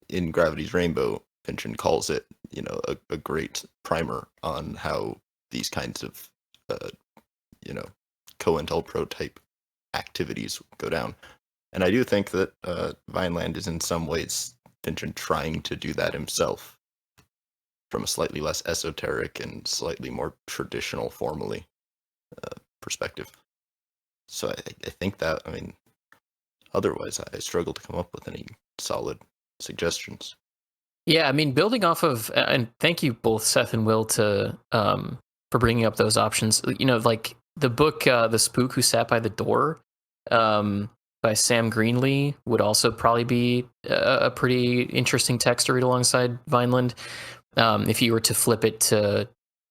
in Gravity's Rainbow, Pynchon calls it, a great primer on how these kinds of, COINTELPRO type activities go down. And I do think that Vineland is in some ways Pynchon trying to do that himself from a slightly less esoteric and slightly more traditional, formally perspective. So I think that, otherwise I struggle to come up with any solid suggestions. Yeah, I mean, building off of, and thank you both, Seth and Will, for bringing up those options. Like the book, The Spook Who Sat by the Door, by Sam Greenlee would also probably be a pretty interesting text to read alongside Vineland. If you were to flip it to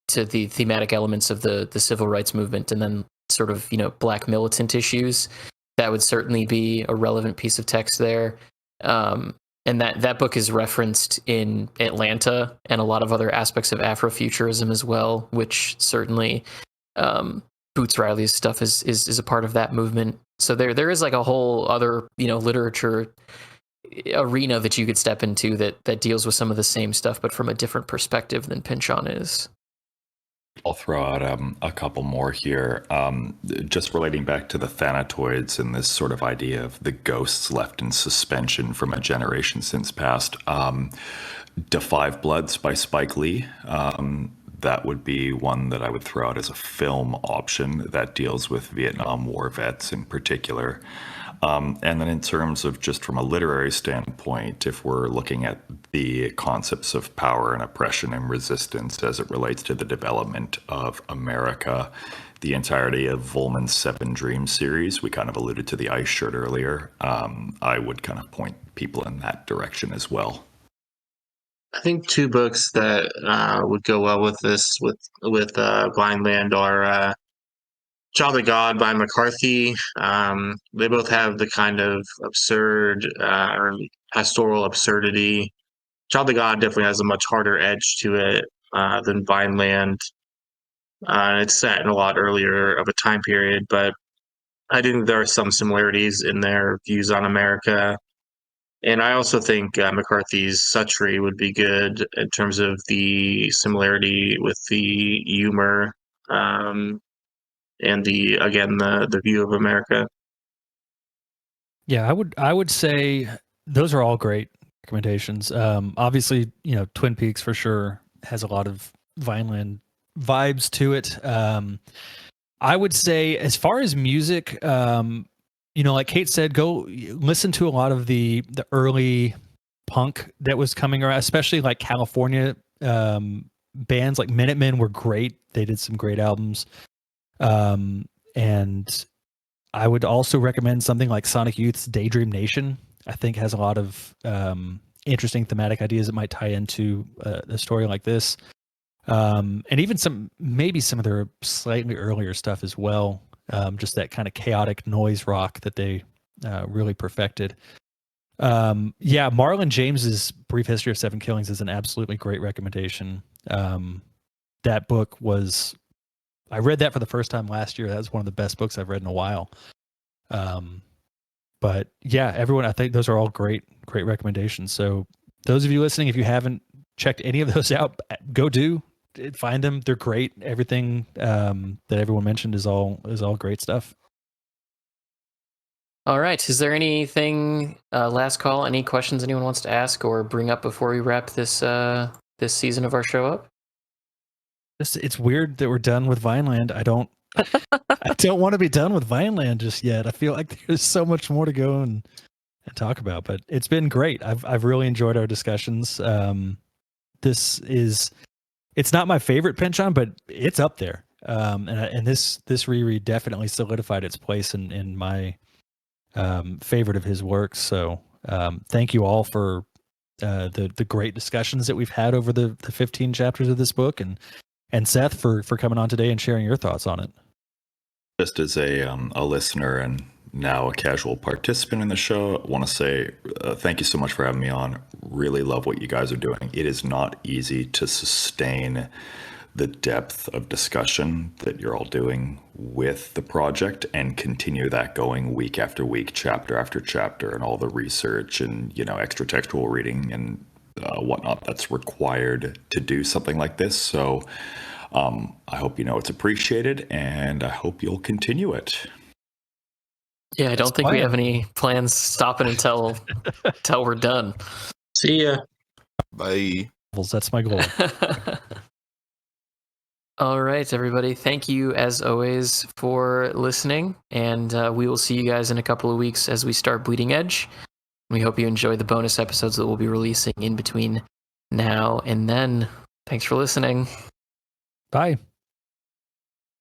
the thematic elements of the civil rights movement and then sort of, black militant issues, that would certainly be a relevant piece of text there. And that book is referenced in Atlanta and a lot of other aspects of Afrofuturism as well, which certainly Boots Riley's stuff is a part of that movement. So there is like a whole other, literature arena that you could step into that deals with some of the same stuff, but from a different perspective than Pynchon is. I'll throw out a couple more here. Just relating back to the Thanatoids and this sort of idea of the ghosts left in suspension from a generation since past. Da Five Bloods by Spike Lee. That would be one that I would throw out as a film option that deals with Vietnam War vets in particular. And then in terms of just from a literary standpoint, if we're looking at the concepts of power and oppression and resistance as it relates to the development of America, the entirety of Volman's Seven Dreams series, we kind of alluded to the ice shirt earlier. I would kind of point people in that direction as well. I think two books that would go well with this, with Vineland, are Child of God by McCarthy. They both have the kind of absurd or pastoral absurdity. Child of God definitely has a much harder edge to it than Vineland. It's set in a lot earlier of a time period, but I think there are some similarities in their views on America. And I also think McCarthy's Suttree would be good in terms of the similarity with the humor and the view of America. Yeah, I would say those are all great recommendations. Obviously, Twin Peaks for sure has a lot of Vineland vibes to it. I would say as far as music, like Kate said, go listen to a lot of the early punk that was coming around, especially like California bands like Minutemen were great. They did some great albums. And I would also recommend something like Sonic Youth's Daydream Nation. I think has a lot of interesting thematic ideas that might tie into a story like this. And even maybe some of their slightly earlier stuff as well. Just that kind of chaotic noise rock that they really perfected. Marlon James's Brief History of Seven Killings is an absolutely great recommendation. That book I read that for the first time last year. That was one of the best books I've read in a while. But yeah, everyone, I think those are all great recommendations. So those of you listening, if you haven't checked any of those out, go find them. They're great. Everything that everyone mentioned is all great stuff. All right. Is there anything last call? Any questions anyone wants to ask or bring up before we wrap this season of our show up? It's weird that we're done with Vineland. I don't want to be done with Vineland just yet. I feel like there's so much more to go and talk about, but it's been great. I've really enjoyed our discussions. It's not my favorite Pynchon, but it's up there. And this reread definitely solidified its place in my favorite of his works. So thank you all for the great discussions that we've had over the 15 chapters of this book, and Seth for coming on today and sharing your thoughts on it. Just as a listener and now a casual participant in the show, I want to say thank you so much for having me on. Really love what you guys are doing. It is not easy to sustain the depth of discussion that you're all doing with the project and continue that going week after week, chapter after chapter, and all the research and, extra textual reading and whatnot that's required to do something like this. So I hope it's appreciated, and I hope you'll continue it. Yeah, I don't think we have any plans stopping until we're done. See ya. Bye. That's my goal. All right, everybody. Thank you, as always, for listening. And we will see you guys in a couple of weeks as we start Bleeding Edge. We hope you enjoy the bonus episodes that we'll be releasing in between now and then. Thanks for listening. Bye.